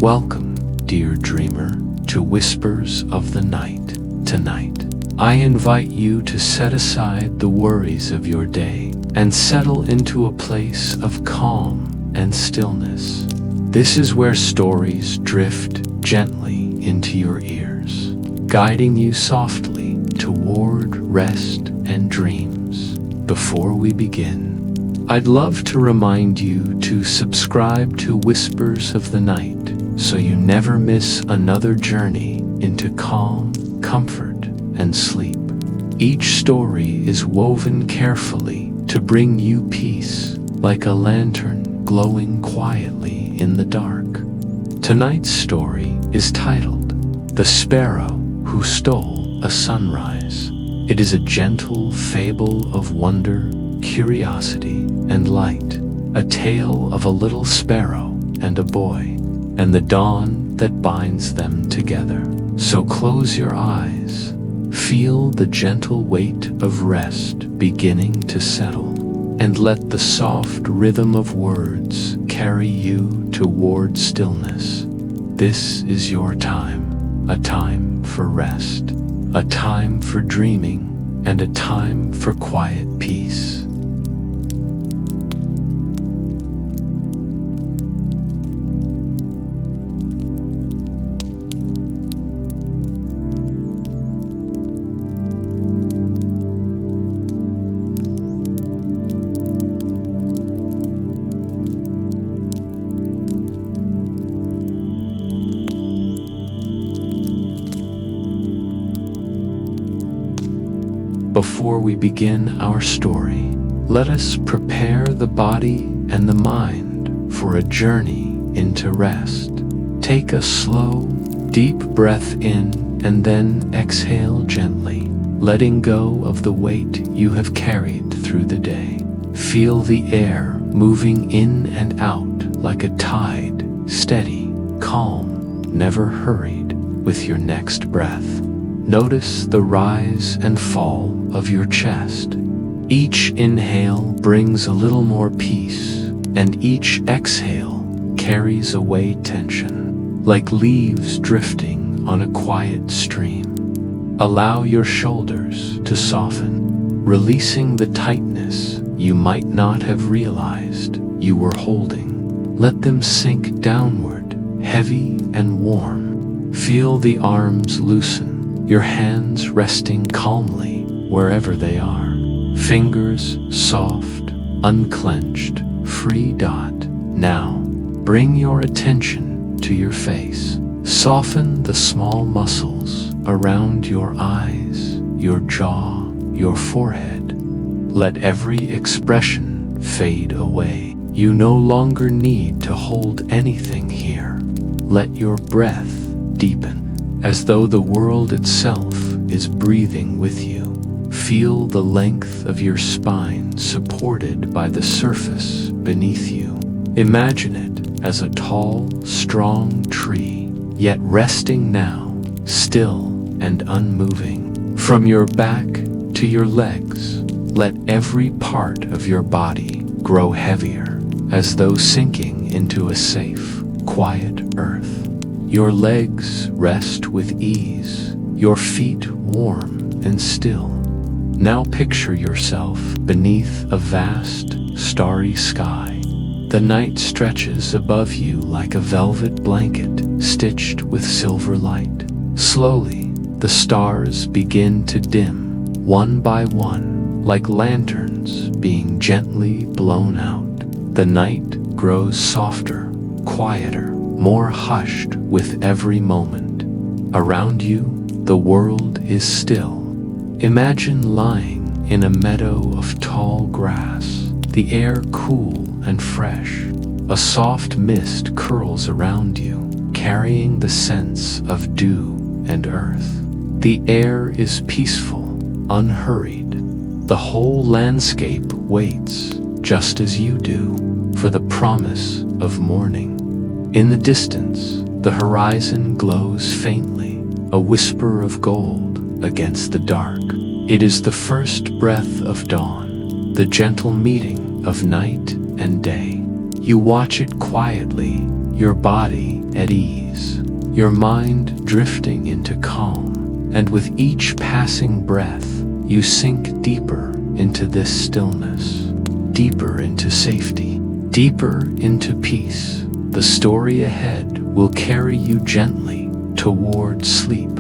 Welcome, dear dreamer, to Whispers of the Night. Tonight, I invite you to set aside the worries of your day and settle into a place of calm and stillness. This is where stories drift gently into your ears, guiding you softly toward rest and dreams. Before we begin, I'd love to remind you to subscribe to Whispers of the Night so you never miss another journey into calm, comfort, and sleep. Each story is woven carefully to bring you peace, like a lantern glowing quietly in the dark. Tonight's story is titled The Sparrow Who Stole a Sunrise. It is a gentle fable of wonder, curiosity, and light, a tale of a little sparrow and a boy, and the dawn that binds them together. So close your eyes, feel the gentle weight of rest beginning to settle, and let the soft rhythm of words carry you toward stillness. This is your time, a time for rest, a time for dreaming, and a time for quiet peace. Before we begin our story, let us prepare the body and the mind for a journey into rest. Take a slow, deep breath in and then exhale gently, letting go of the weight you have carried through the day. Feel the air moving in and out like a tide, steady, calm, never hurried with your next breath. Notice the rise and fall of your chest. Each inhale brings a little more peace, and each exhale carries away tension, like leaves drifting on a quiet stream. Allow your shoulders to soften, releasing the tightness you might not have realized you were holding. Let them sink downward, heavy and warm. Feel the arms loosen, your hands resting calmly wherever they are. Fingers soft, unclenched, free. Now, bring your attention to your face. Soften the small muscles around your eyes, your jaw, your forehead. Let every expression fade away. You no longer need to hold anything here. Let your breath deepen, as though the world itself is breathing with you. Feel the length of your spine supported by the surface beneath you. Imagine it as a tall, strong tree, yet resting now, still and unmoving. From your back to your legs, let every part of your body grow heavier, as though sinking into a safe, quiet earth. Your legs rest with ease, your feet warm and still. Now picture yourself beneath a vast, starry sky. The night stretches above you like a velvet blanket stitched with silver light. Slowly, the stars begin to dim, one by one, like lanterns being gently blown out. The night grows softer, quieter, more hushed with every moment. Around you, the world is still. Imagine lying in a meadow of tall grass, the air cool and fresh. A soft mist curls around you, carrying the sense of dew and earth. The air is peaceful, unhurried. The whole landscape waits, just as you do, for the promise of morning. In the distance, the horizon glows faintly, a whisper of gold against the dark. It is the first breath of dawn, the gentle meeting of night and day. You watch it quietly, your body at ease, your mind drifting into calm, and with each passing breath, you sink deeper into this stillness, deeper into safety, deeper into peace. The story ahead will carry you gently toward sleep.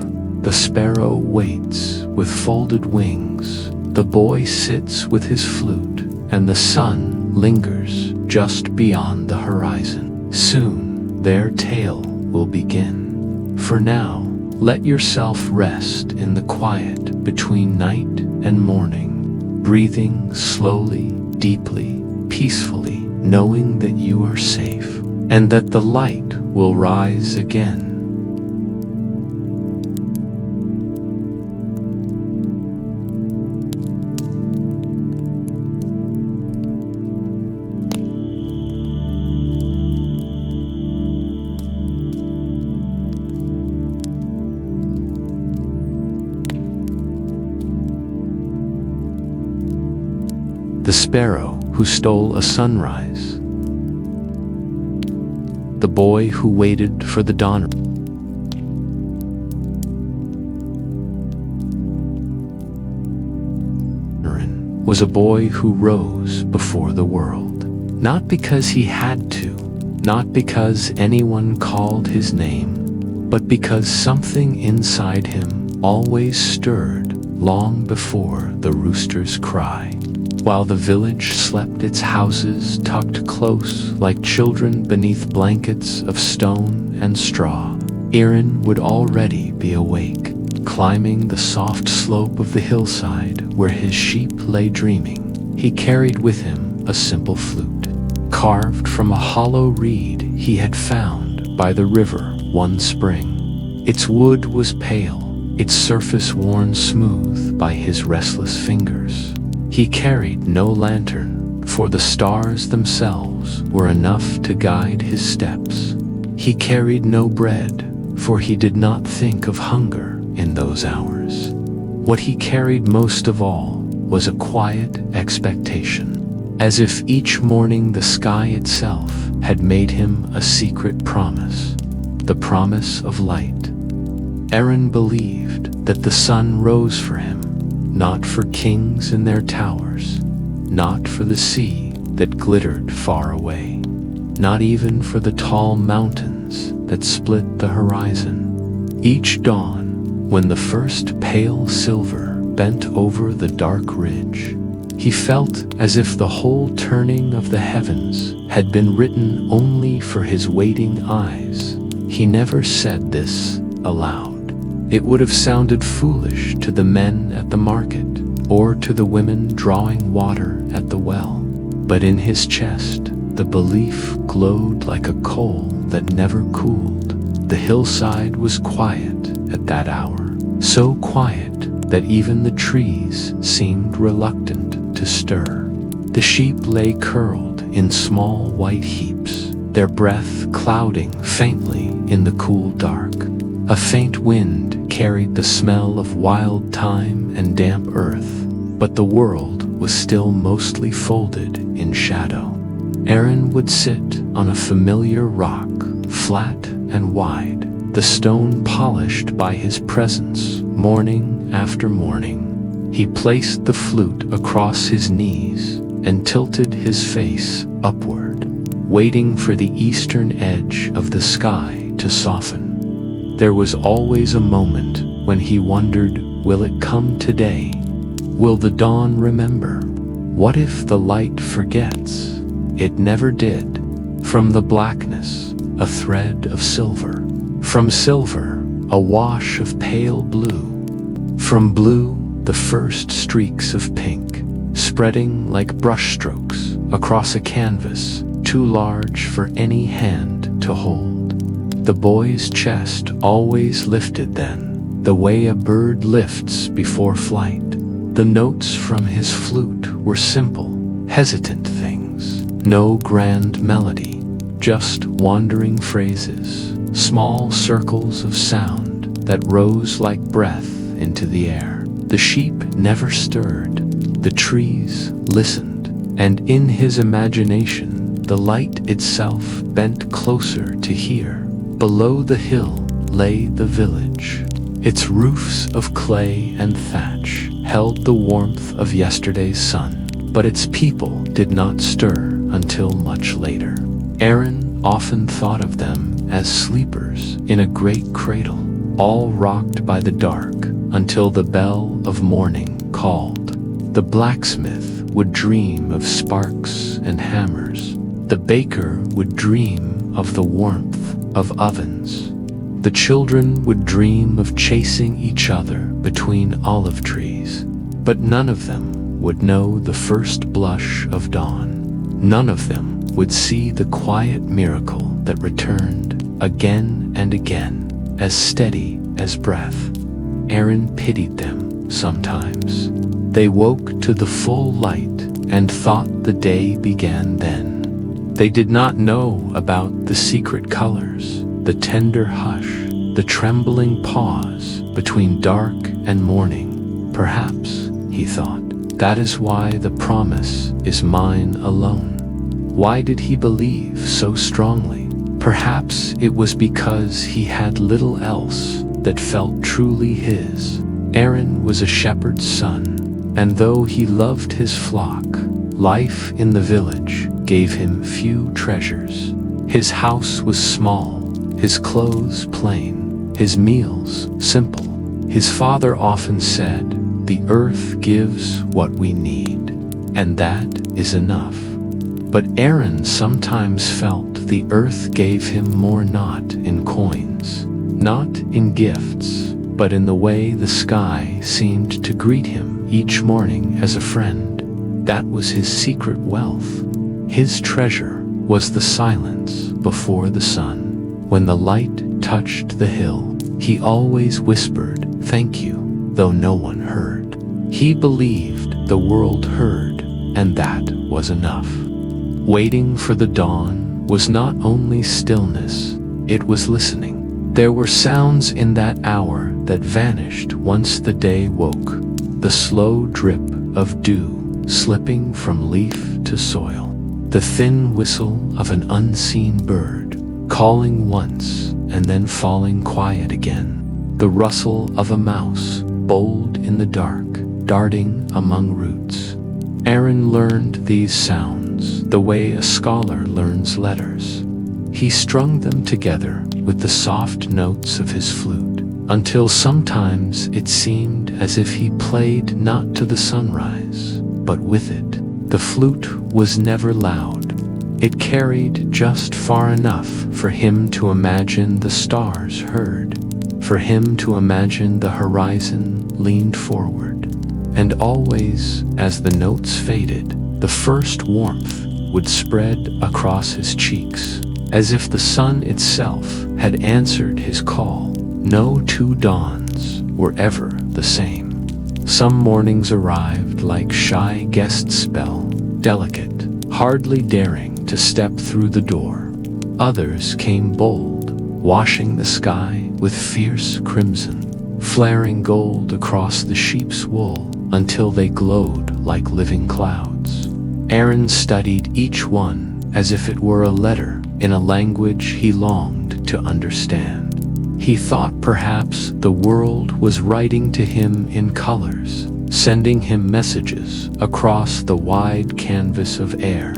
The sparrow waits with folded wings, the boy sits with his flute, and the sun lingers just beyond the horizon. Soon their tale will begin. For now, let yourself rest in the quiet between night and morning, breathing slowly, deeply, peacefully, knowing that you are safe and that the light will rise again. The Sparrow Who Stole a Sunrise. The boy who waited for the dawn. Arin was a boy who rose before the world, not because he had to, not because anyone called his name, but because something inside him always stirred long before the rooster's cry. While the village slept, its houses tucked close like children beneath blankets of stone and straw, Arin would already be awake, climbing the soft slope of the hillside where his sheep lay dreaming. He carried with him a simple flute, carved from a hollow reed he had found by the river one spring. Its wood was pale, its surface worn smooth by his restless fingers. He carried no lantern, for the stars themselves were enough to guide his steps. He carried no bread, for he did not think of hunger in those hours. What he carried most of all was a quiet expectation, as if each morning the sky itself had made him a secret promise, the promise of light. Arin believed that the sun rose for him, not for kings in their towers, not for the sea that glittered far away, not even for the tall mountains that split the horizon. Each dawn, when the first pale silver bent over the dark ridge, he felt as if the whole turning of the heavens had been written only for his waiting eyes. He never said this aloud. It would have sounded foolish to the men at the market or to the women drawing water at the well. But in his chest, the belief glowed like a coal that never cooled. The hillside was quiet at that hour, so quiet that even the trees seemed reluctant to stir. The sheep lay curled in small white heaps, their breath clouding faintly in the cool dark. A faint wind carried the smell of wild thyme and damp earth, but the world was still mostly folded in shadow. Arin would sit on a familiar rock, flat and wide, the stone polished by his presence morning after morning. He placed the flute across his knees and tilted his face upward, waiting for the eastern edge of the sky to soften. There was always a moment when he wondered, will it come today? Will the dawn remember? What if the light forgets? It never did. From the blackness, a thread of silver. From silver, a wash of pale blue. From blue, the first streaks of pink, spreading like brushstrokes across a canvas too large for any hand to hold. The boy's chest always lifted then, the way a bird lifts before flight. The notes from his flute were simple, hesitant things, no grand melody, just wandering phrases, small circles of sound that rose like breath into the air. The sheep never stirred, the trees listened, and in his imagination, the light itself bent closer to hear. Below the hill lay the village. Its roofs of clay and thatch held the warmth of yesterday's sun, but its people did not stir until much later. Arin often thought of them as sleepers in a great cradle, all rocked by the dark until the bell of morning called. The blacksmith would dream of sparks and hammers. The baker would dream of the warmth of ovens. The children would dream of chasing each other between olive trees, but none of them would know the first blush of dawn. None of them would see the quiet miracle that returned again and again, as steady as breath. Arin pitied them sometimes. They woke to the full light and thought the day began then. They did not know about the secret colors, the tender hush, the trembling pause between dark and morning. Perhaps, he thought, that is why the promise is mine alone. Why did he believe so strongly? Perhaps it was because he had little else that felt truly his. Arin was a shepherd's son, and though he loved his flock, life in the village gave him few treasures. His house was small, his clothes plain, his meals simple. His father often said, "The earth gives what we need, and that is enough." But Arin sometimes felt the earth gave him more, not in coins, not in gifts, but in the way the sky seemed to greet him each morning as a friend. That was his secret wealth. His treasure was the silence before the sun. When the light touched the hill, he always whispered, "Thank you," though no one heard. He believed the world heard, and that was enough. Waiting for the dawn was not only stillness, it was listening. There were sounds in that hour that vanished once the day woke. The slow drip of dew slipping from leaf to soil. The thin whistle of an unseen bird, calling once and then falling quiet again. The rustle of a mouse, bold in the dark, darting among roots. Arin learned these sounds the way a scholar learns letters. He strung them together with the soft notes of his flute, until sometimes it seemed as if he played not to the sunrise, but with it. The flute was never loud. It carried just far enough for him to imagine the stars heard, for him to imagine the horizon leaned forward. And always, as the notes faded, the first warmth would spread across his cheeks, as if the sun itself had answered his call. No two dawns were ever the same. Some mornings arrived like shy guest spell, delicate, hardly daring to step through the door. Others came bold, washing the sky with fierce crimson, flaring gold across the sheep's wool until they glowed like living clouds. Arin studied each one as if it were a letter in a language he longed to understand. He thought perhaps the world was writing to him in colors, sending him messages across the wide canvas of air.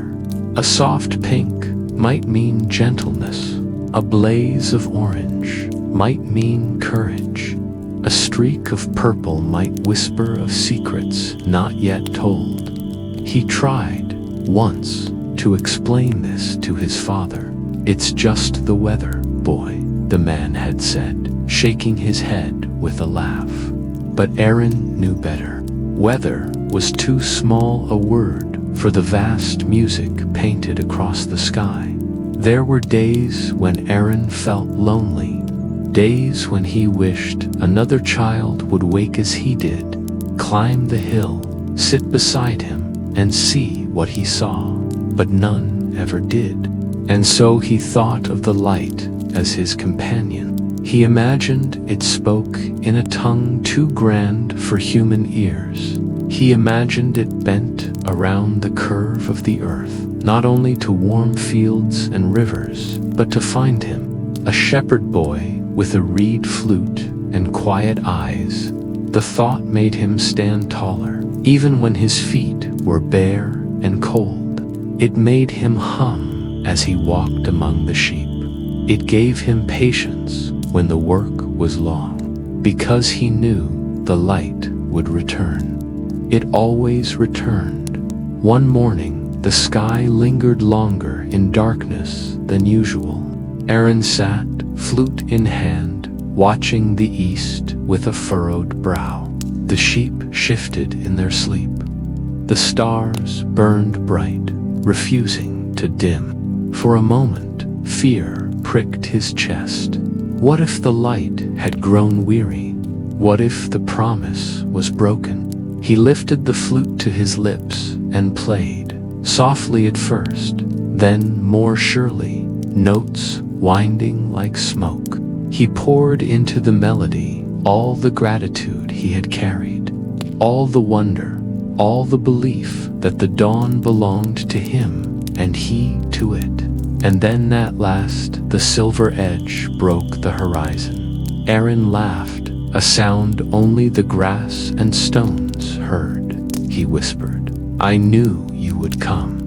A soft pink might mean gentleness. A blaze of orange might mean courage. A streak of purple might whisper of secrets not yet told. He tried, once, to explain this to his father. "It's just the weather, boy," the man had said, shaking his head with a laugh. But Arin knew better. Weather was too small a word for the vast music painted across the sky. There were days when Arin felt lonely, days when he wished another child would wake as he did, climb the hill, sit beside him, and see what he saw. But none ever did. And so he thought of the light as his companion. He imagined it spoke in a tongue too grand for human ears. He imagined it bent around the curve of the earth, not only to warm fields and rivers, but to find him, a shepherd boy with a reed flute and quiet eyes. The thought made him stand taller, even when his feet were bare and cold. It made him hum as he walked among the sheep. It gave him patience when the work was long, because he knew the light would return. It always returned. One morning, the sky lingered longer in darkness than usual. Arin sat, flute in hand, watching the east with a furrowed brow. The sheep shifted in their sleep. The stars burned bright, refusing to dim. For a moment, fear pricked his chest. What if the light had grown weary? What if the promise was broken? He lifted the flute to his lips and played, softly at first, then more surely, notes winding like smoke. He poured into the melody all the gratitude he had carried, all the wonder, all the belief that the dawn belonged to him and he to it. And then at last the silver edge broke the horizon. Arin laughed, a sound only the grass and stones heard. He whispered, "I knew you would come."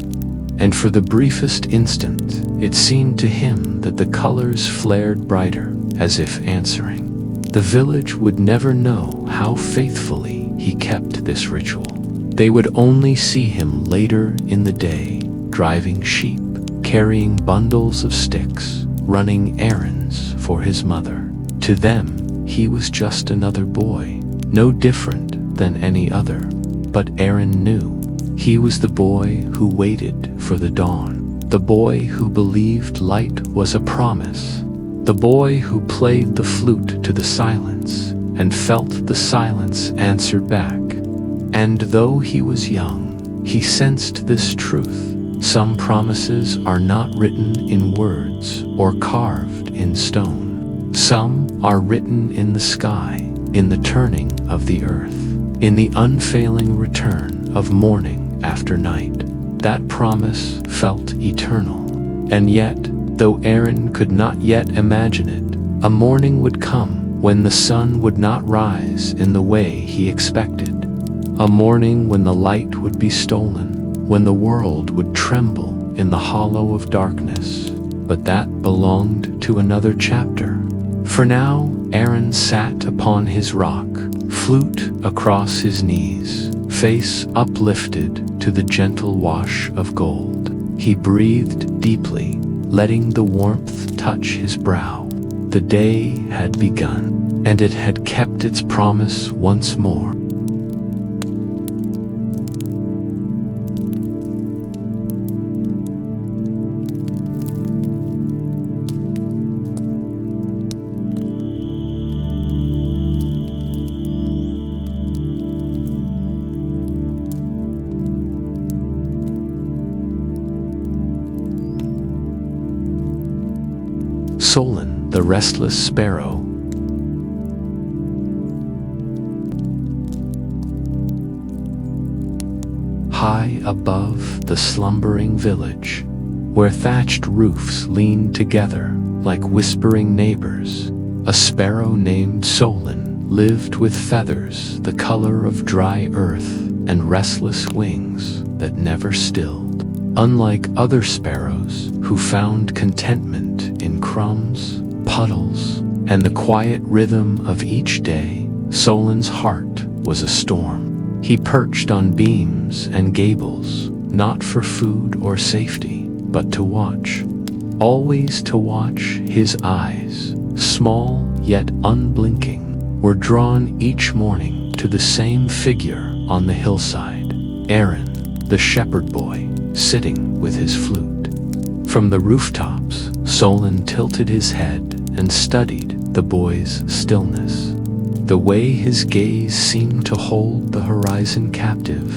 And for the briefest instant, it seemed to him that the colors flared brighter, as if answering. The village would never know how faithfully he kept this ritual. They would only see him later in the day, driving sheep, carrying bundles of sticks, running errands for his mother. To them, he was just another boy, no different than any other. But Arin knew. He was the boy who waited for the dawn, the boy who believed light was a promise, the boy who played the flute to the silence and felt the silence answer back. And though he was young, he sensed this truth. Some promises are not written in words or carved in stone. Some are written in the sky, in the turning of the earth, in the unfailing return of morning after night. That promise felt eternal. And yet, though Arin could not yet imagine it, a morning would come when the sun would not rise in the way he expected. A morning when the light would be stolen, when the world would tremble in the hollow of darkness. But that belonged to another chapter. For now, Arin sat upon his rock, flute across his knees, face uplifted to the gentle wash of gold. He breathed deeply, letting the warmth touch his brow. The day had begun, and it had kept its promise once more. Solin, the restless sparrow. High above the slumbering village, where thatched roofs leaned together like whispering neighbors, a sparrow named Solin lived with feathers the color of dry earth and restless wings that never stilled. Unlike other sparrows who found contentment in crumbs, puddles, and the quiet rhythm of each day, Solin's heart was a storm. He perched on beams and gables, not for food or safety, but to watch. Always to watch. His eyes, small yet unblinking, were drawn each morning to the same figure on the hillside, Arin, the shepherd boy, sitting with his flute. From the rooftops, Solin tilted his head and studied the boy's stillness. The way his gaze seemed to hold the horizon captive,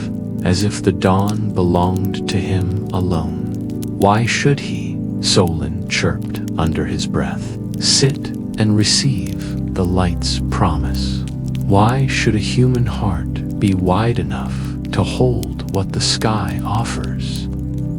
as if the dawn belonged to him alone. Why should he, Solin chirped under his breath, sit and receive the light's promise? Why should a human heart be wide enough to hold what the sky offers?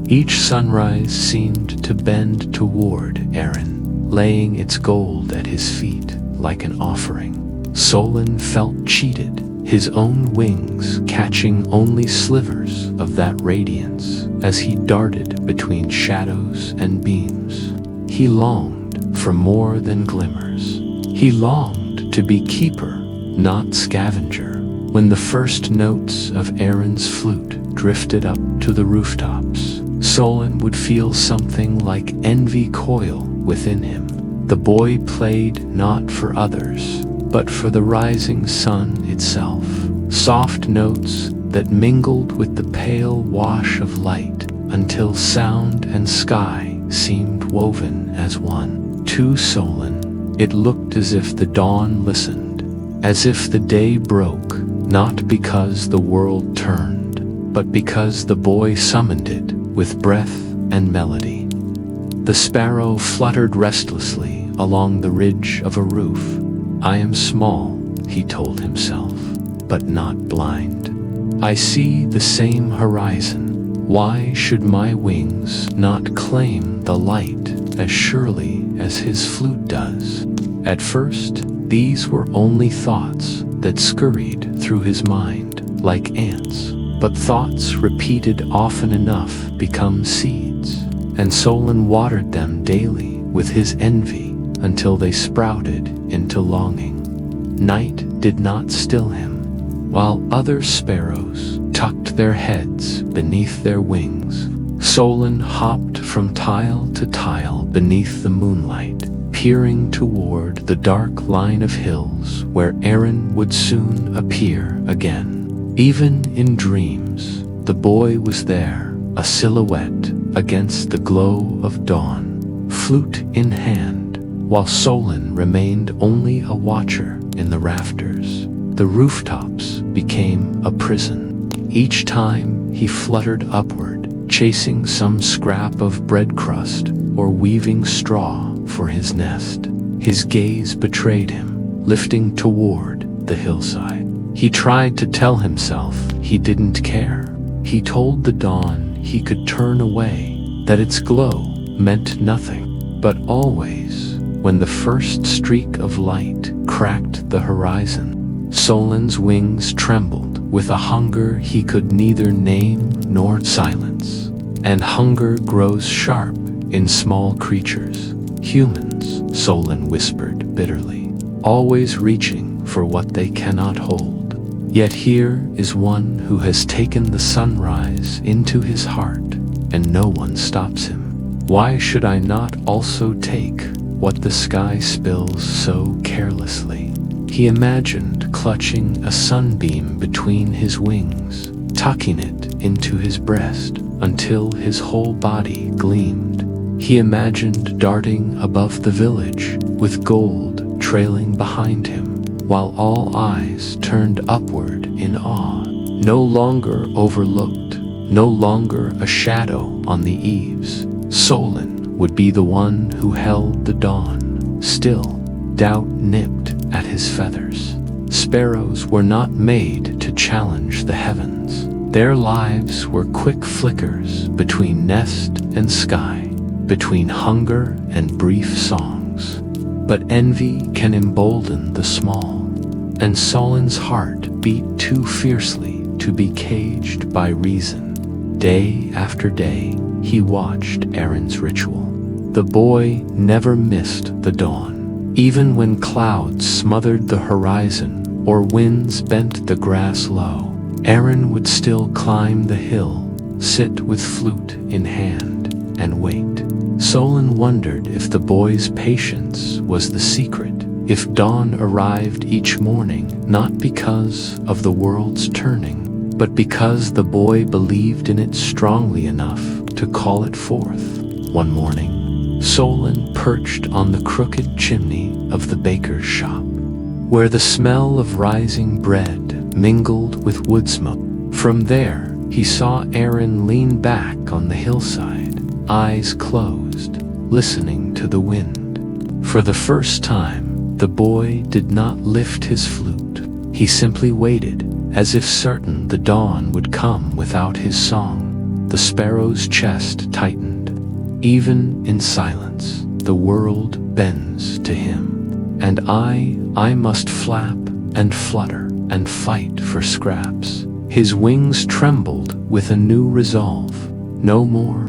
Each sunrise seemed to bend toward Arin, laying its gold at his feet like an offering. Solin felt cheated, his own wings catching only slivers of that radiance as he darted between shadows and beams. He longed for more than glimmers. He longed to be keeper, not scavenger. When the first notes of Arin's flute drifted up to the rooftops, Solin would feel something like envy coil within him. The boy played not for others, but for the rising sun itself. Soft notes that mingled with the pale wash of light until sound and sky seemed woven as one. To Solin, it looked as if the dawn listened, as if the day broke, not because the world turned, but because the boy summoned it with breath and melody. The sparrow fluttered restlessly along the ridge of a roof. I am small, he told himself, but not blind. I see the same horizon. Why should my wings not claim the light as surely as his flute does? At first, these were only thoughts that scurried through his mind like ants, but thoughts repeated often enough become seeds, and Solin watered them daily with his envy until they sprouted into longing. Night did not still him. While other sparrows tucked their heads beneath their wings, Solin hopped from tile to tile beneath the moonlight, peering toward the dark line of hills where Arin would soon appear again. Even in dreams, the boy was there, a silhouette against the glow of dawn, flute in hand, while Solin remained only a watcher in the rafters. The rooftops became a prison. Each time he fluttered upward, chasing some scrap of bread crust or weaving straw for his nest. His gaze betrayed him, lifting toward the hillside. He tried to tell himself he didn't care. He told the dawn he could turn away, that its glow meant nothing. But always, when the first streak of light cracked the horizon, Solin's wings trembled with a hunger he could neither name nor silence. And hunger grows sharp in small creatures. Humans, Solin whispered bitterly, always reaching for what they cannot hold. Yet here is one who has taken the sunrise into his heart, and no one stops him. Why should I not also take what the sky spills so carelessly? He imagined clutching a sunbeam between his wings, tucking it into his breast until his whole body gleamed. He imagined darting above the village with gold trailing behind him, while all eyes turned upward in awe. No longer overlooked, no longer a shadow on the eaves, Solin would be the one who held the dawn. Still, doubt nipped at his feathers. Sparrows were not made to challenge the heavens. Their lives were quick flickers between nest and sky, between hunger and brief songs. But envy can embolden the small, and Solin's heart beat too fiercely to be caged by reason. Day after day, he watched Arin's ritual. The boy never missed the dawn. Even when clouds smothered the horizon or winds bent the grass low, Arin would still climb the hill, sit with flute in hand, and wait. Solin wondered if the boy's patience was the secret, if dawn arrived each morning not because of the world's turning, but because the boy believed in it strongly enough to call it forth. One morning, Solin perched on the crooked chimney of the baker's shop, where the smell of rising bread mingled with wood smoke. From there, he saw Arin lean back on the hillside, eyes closed, listening to the wind. For the first time, the boy did not lift his flute. He simply waited, as if certain the dawn would come without his song. the sparrow's chest tightened. Even in silence, the world bends to him. And I must flap and flutter and fight for scraps. His wings trembled with a new resolve. No more.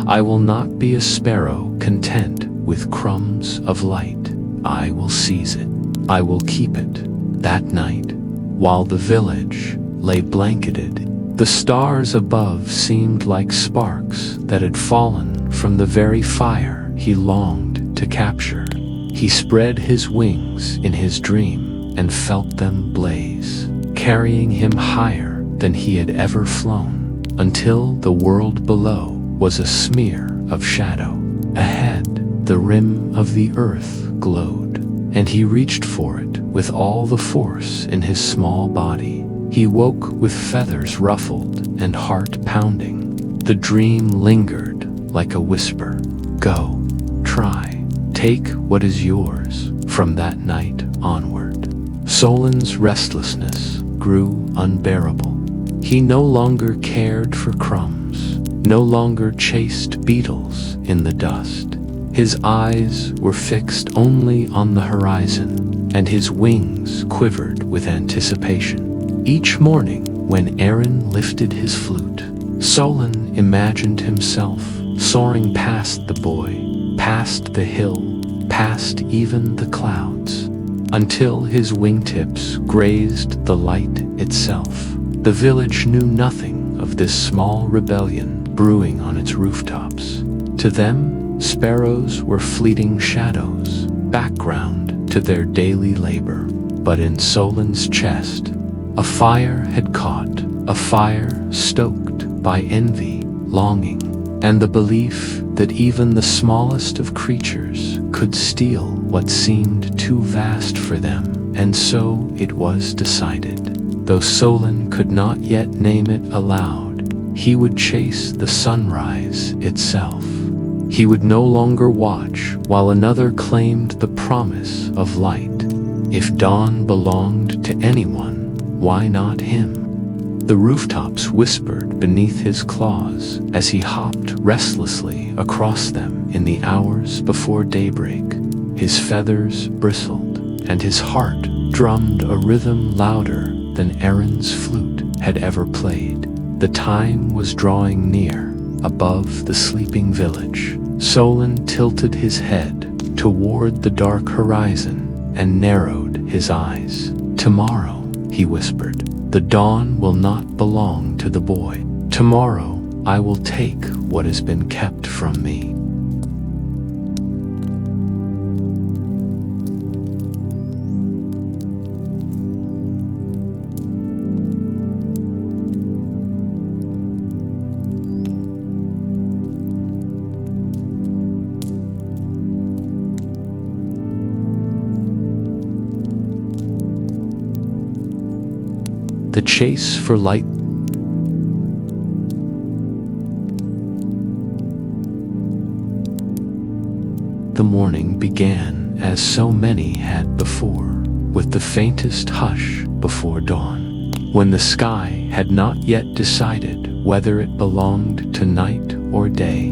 I will not be a sparrow content with crumbs of light. I will seize it. I will keep it. That night, while the village lay blanketed, the stars above seemed like sparks that had fallen from the very fire he longed to capture. He spread his wings in his dream and felt them blaze, carrying him higher than he had ever flown, until the world below was a smear of shadow. Ahead, the rim of the earth glowed, and he reached for it with all the force in his small body. He woke with feathers ruffled and heart pounding. The dream lingered like a whisper. Go, try, take what is yours. From that night onward, Solin's restlessness grew unbearable. He no longer cared for crumbs, no longer chased beetles in the dust. His eyes were fixed only on the horizon, and his wings quivered with anticipation. Each morning, when Arin lifted his flute, Solin imagined himself soaring past the boy, past the hill, past even the clouds, until his wingtips grazed the light itself. The village knew nothing of this small rebellion brewing on its rooftops. To them, sparrows were fleeting shadows, background to their daily labor. But in Solin's chest, a fire had caught, a fire stoked by envy, longing, and the belief that even the smallest of creatures could steal what seemed too vast for them. And so it was decided. Though Solin could not yet name it aloud, he would chase the sunrise itself. He would no longer watch while another claimed the promise of light. If dawn belonged to anyone, why not him? The rooftops whispered beneath his claws as he hopped restlessly across them in the hours before daybreak. His feathers bristled, and his heart drummed a rhythm louder than Arin's flute had ever played. The time was drawing near. Above the sleeping village, Solin tilted his head toward the dark horizon and narrowed his eyes. Tomorrow, he whispered, the dawn will not belong to the boy. Tomorrow, I will take what has been kept from me. The chase for light. The morning began as so many had before, with the faintest hush before dawn, when the sky had not yet decided whether it belonged to night or day.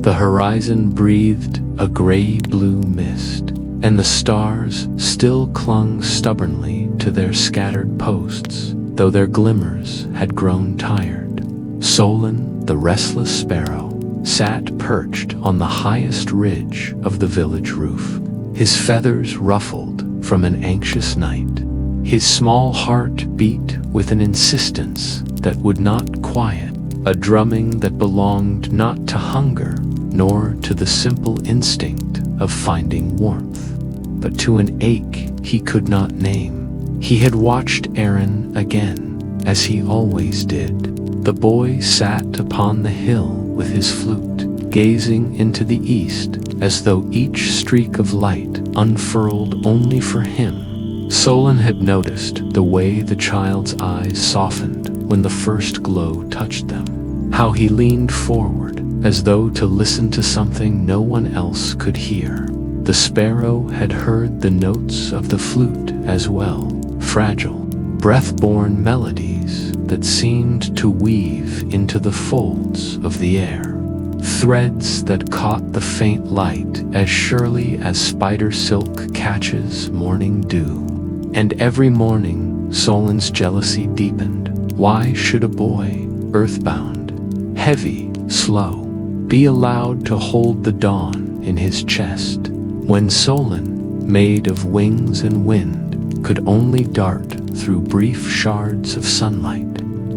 The horizon breathed a gray-blue mist, and the stars still clung stubbornly to their scattered posts, though their glimmers had grown tired. Solin, the restless sparrow, sat perched on the highest ridge of the village roof, his feathers ruffled from an anxious night. His small heart beat with an insistence that would not quiet, a drumming that belonged not to hunger, nor to the simple instinct of finding warmth, but to an ache he could not name. He had watched Arin again, as he always did. The boy sat upon the hill with his flute, gazing into the east as though each streak of light unfurled only for him. Solin had noticed the way the child's eyes softened when the first glow touched them, how he leaned forward as though to listen to something no one else could hear. The sparrow had heard the notes of the flute as well, fragile, breath-born melodies that seemed to weave into the folds of the air. Threads that caught the faint light as surely as spider silk catches morning dew. And every morning, Solin's jealousy deepened. Why should a boy, earthbound, heavy, slow, be allowed to hold the dawn in his chest, when Solin, made of wings and wind, could only dart through brief shards of sunlight?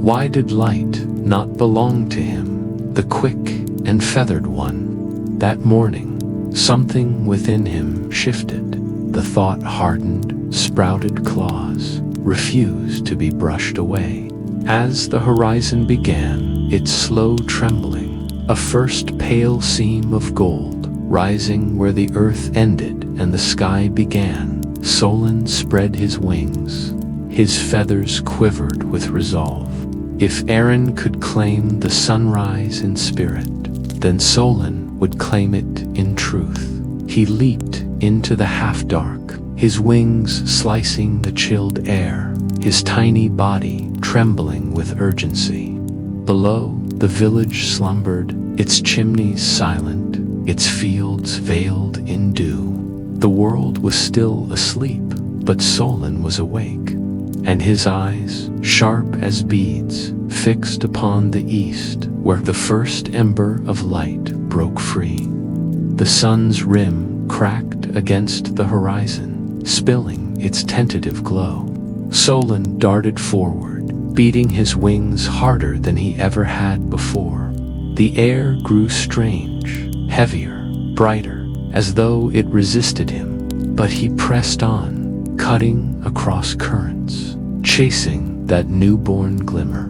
Why did light not belong to him, the quick and feathered one? That morning, something within him shifted. The thought hardened, sprouted claws, refused to be brushed away. As the horizon began its slow trembling, a first pale seam of gold, rising where the earth ended and the sky began, Solin spread his wings. His feathers quivered with resolve. If Arin could claim the sunrise in spirit, then Solin would claim it in truth. He leaped into the half-dark, his wings slicing the chilled air, his tiny body trembling with urgency. Below, the village slumbered, its chimneys silent, its fields veiled in dew. The world was still asleep, but Solin was awake, and his eyes, sharp as beads, fixed upon the east, where the first ember of light broke free. The sun's rim cracked against the horizon, spilling its tentative glow. Solin darted forward, beating his wings harder than he ever had before. The air grew strange, heavier, brighter, as though it resisted him, but he pressed on, cutting across currents, chasing that newborn glimmer.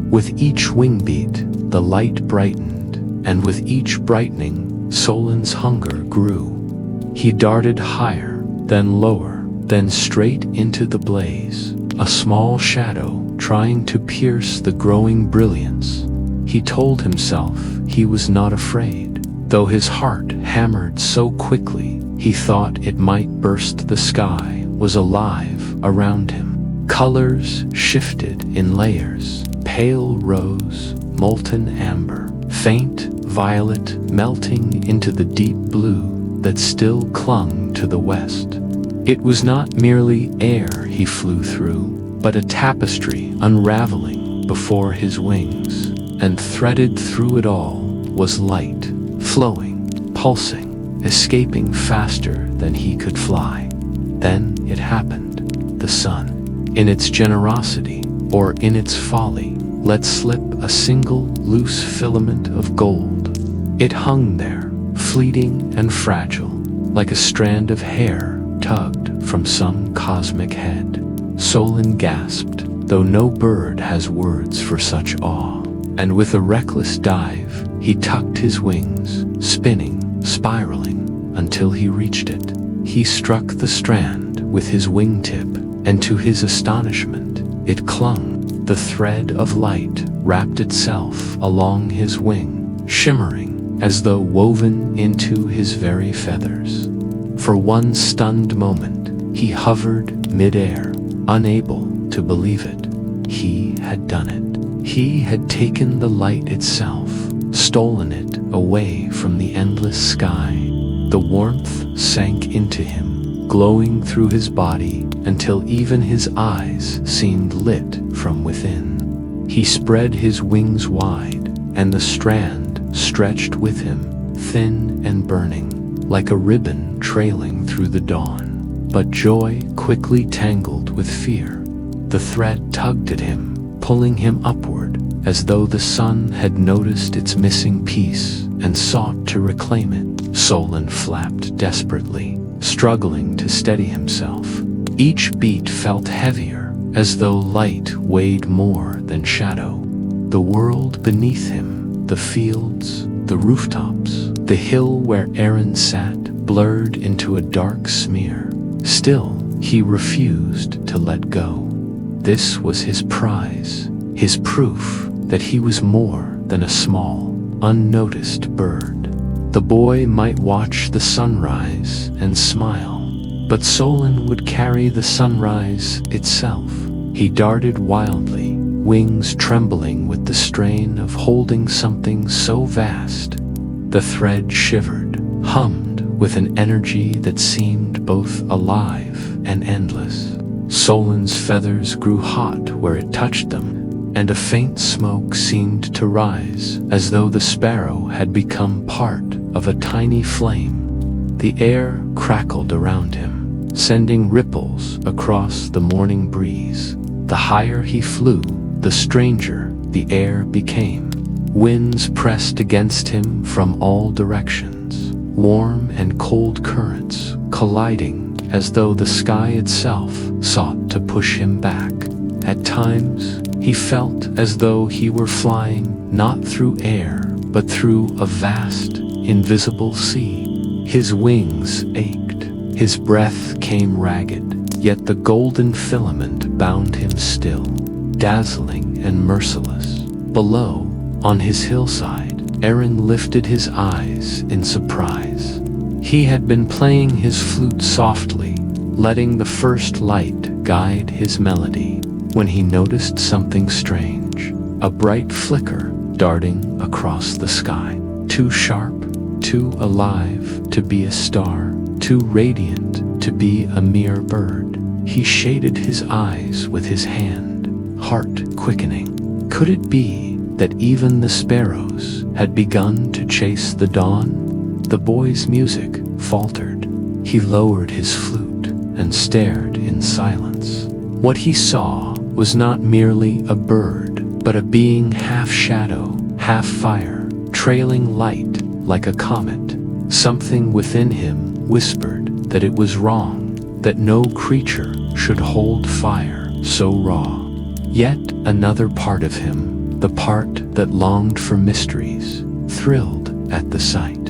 With each wing beat, the light brightened, and with each brightening, Solin's hunger grew. He darted higher, then lower, then straight into the blaze, a small shadow trying to pierce the growing brilliance. He told himself he was not afraid, though his heart hammered so quickly he thought it might burst. The sky was alive around him. Colors shifted in layers, pale rose, molten amber, faint violet melting into the deep blue that still clung to the west. It was not merely air he flew through, but a tapestry unraveling before his wings, and threaded through it all was light, flowing, pulsing, escaping faster than he could fly. Then it happened. The sun, in its generosity or in its folly, let slip a single loose filament of gold. It hung there, fleeting and fragile, like a strand of hair tugged from some cosmic head. Solin gasped, though no bird has words for such awe, and with a reckless dive, he tucked his wings, spinning, spiraling, until he reached it. He struck the strand with his wingtip, and to his astonishment, it clung. The thread of light wrapped itself along his wing, shimmering as though woven into his very feathers. For one stunned moment, he hovered mid-air, unable to believe it. He had done it. He had taken the light itself, stolen it away from the endless sky. The warmth sank into him, glowing through his body until even his eyes seemed lit from within. He spread his wings wide, and the strand stretched with him, thin and burning, like a ribbon trailing through the dawn. But joy quickly tangled with fear. The thread tugged at him, pulling him upward, as though the sun had noticed its missing piece and sought to reclaim it. Solin flapped desperately, struggling to steady himself. Each beat felt heavier, as though light weighed more than shadow. The world beneath him, the fields, the rooftops, the hill where Arin sat, blurred into a dark smear. Still, he refused to let go. This was his prize, his proof that he was more than a small, unnoticed bird. The boy might watch the sunrise and smile, but Solin would carry the sunrise itself. He darted wildly, wings trembling with the strain of holding something so vast. The thread shivered, hummed with an energy that seemed both alive and endless. Solin's feathers grew hot where it touched them, and a faint smoke seemed to rise, as though the sparrow had become part of a tiny flame. The air crackled around him, sending ripples across the morning breeze. The higher he flew, the stranger the air became. Winds pressed against him from all directions, warm and cold currents colliding as though the sky itself sought to push him back. At times, he felt as though he were flying not through air, but through a vast, invisible sea. His wings ached, his breath came ragged, yet the golden filament bound him still, dazzling and merciless. Below, on his hillside, Arin lifted his eyes in surprise. He had been playing his flute softly, letting the first light guide his melody, when he noticed something strange, a bright flicker darting across the sky. Too sharp, too alive to be a star, too radiant to be a mere bird. He shaded his eyes with his hand, heart quickening. Could it be that even the sparrows had begun to chase the dawn? The boy's music faltered. He lowered his flute and stared in silence. What he saw was not merely a bird, but a being half shadow, half fire, trailing light like a comet. Something within him whispered that it was wrong, that no creature should hold fire so raw. Yet another part of him, the part that longed for mysteries, thrilled at the sight.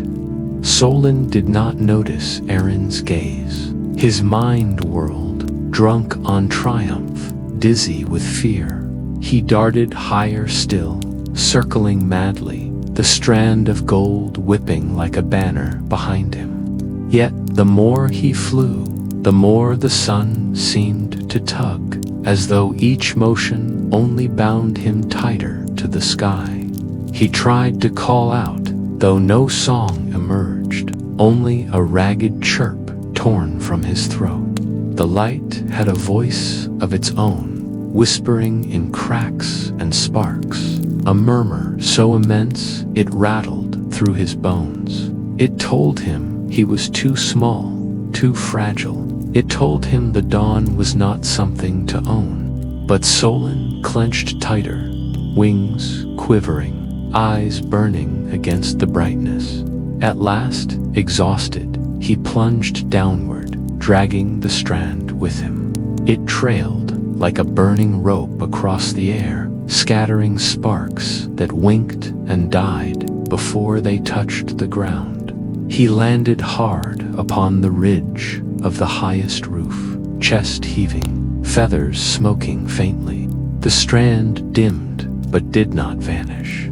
Solin did not notice Arin's gaze. His mind whirled, drunk on triumph, dizzy with fear. He darted higher still, circling madly, the strand of gold whipping like a banner behind him. Yet the more he flew, the more the sun seemed to tug, as though each motion only bound him tighter to the sky. He tried to call out, though no song emerged, only a ragged chirp torn from his throat. The light had a voice of its own, whispering in cracks and sparks, a murmur so immense it rattled through his bones. It told him he was too small, too fragile. It told him the dawn was not something to own. But Solin clenched tighter, wings quivering, eyes burning against the brightness. At last, exhausted, he plunged downward, dragging the strand with him. It trailed like a burning rope across the air, scattering sparks that winked and died before they touched the ground. He landed hard upon the ridge of the highest roof, chest heaving, feathers smoking faintly. The strand dimmed but did not vanish,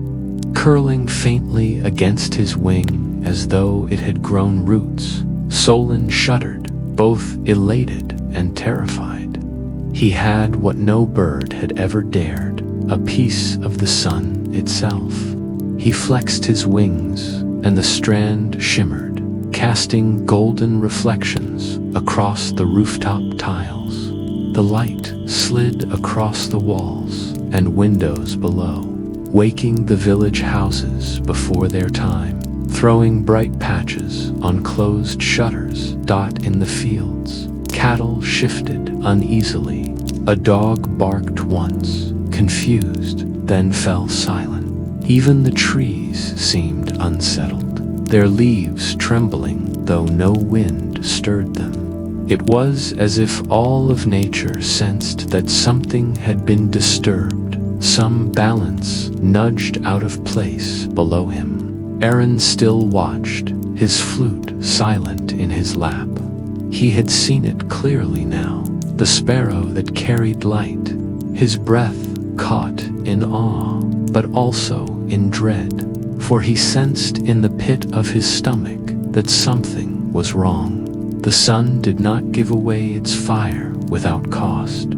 curling faintly against his wing as though it had grown roots. Solin shuddered, both elated and terrified. He had what no bird had ever dared, a piece of the sun itself. He flexed his wings, and the strand shimmered, casting golden reflections across the rooftop tiles. The light slid across the walls and windows below, waking the village houses before their time, throwing bright patches on closed shutters dot in the fields. Cattle shifted uneasily. A dog barked once, confused, then fell silent. Even the trees seemed unsettled, their leaves trembling though no wind stirred them. It was as if all of nature sensed that something had been disturbed, some balance nudged out of place below him. Arin still watched, his flute silent in his lap. He had seen it clearly now, the sparrow that carried light, his breath caught in awe, but also in dread, for he sensed in the pit of his stomach that something was wrong. The sun did not give away its fire without cost.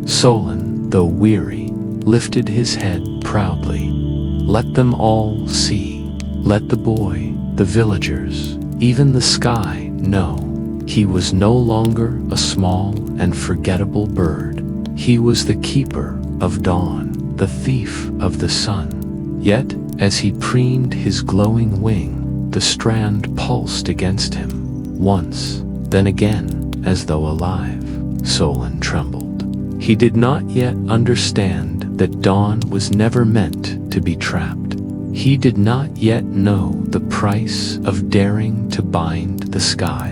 Solin, though weary, lifted his head proudly. Let them all see. Let the boy, the villagers, even the sky know. He was no longer a small and forgettable bird. He was the keeper of dawn, the thief of the sun. Yet, as he preened his glowing wing, the strand pulsed against him. Once, then again, as though alive, Solin trembled. He did not yet understand that dawn was never meant to be trapped. He did not yet know the price of daring to bind the sky.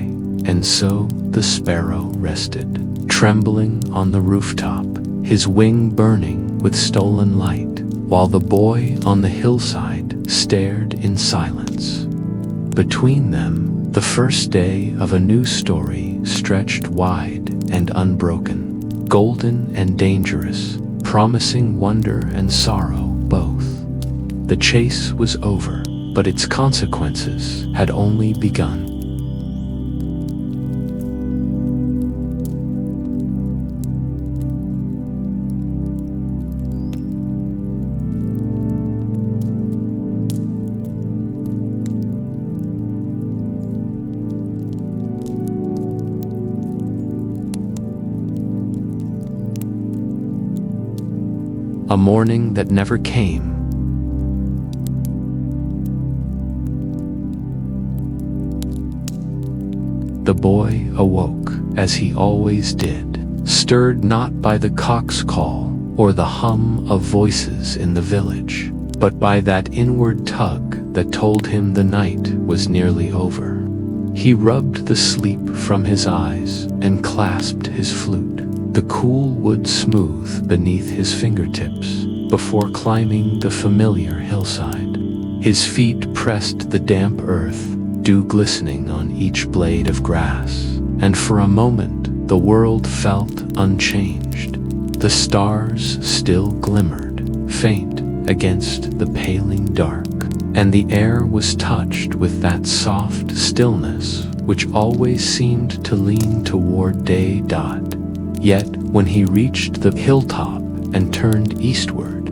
And so the sparrow rested, trembling on the rooftop, his wing burning with stolen light, while the boy on the hillside stared in silence. Between them, the first day of a new story stretched wide and unbroken, golden and dangerous, promising wonder and sorrow both. The chase was over, but its consequences had only begun. A morning that never came. The boy awoke, as he always did, stirred not by the cock's call or the hum of voices in the village, but by that inward tug that told him the night was nearly over. He rubbed the sleep from his eyes and clasped his flute, the cool wood smooth beneath his fingertips, before climbing the familiar hillside. His feet pressed the damp earth, dew glistening on each blade of grass, and for a moment the world felt unchanged. The stars still glimmered, faint against the paling dark, and the air was touched with that soft stillness which always seemed to lean toward day. Yet, when he reached the hilltop and turned eastward,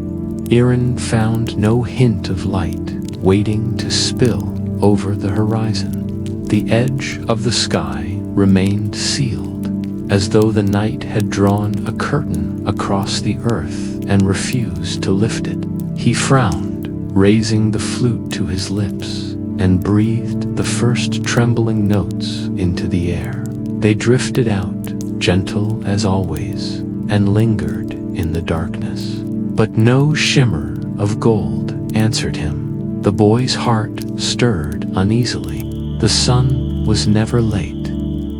Arin found no hint of light waiting to spill over the horizon. The edge of the sky remained sealed, as though the night had drawn a curtain across the earth and refused to lift it. He frowned, raising the flute to his lips, and breathed the first trembling notes into the air. They drifted out, gentle as always, and lingered in the darkness. But no shimmer of gold answered him. The boy's heart stirred uneasily. The sun was never late.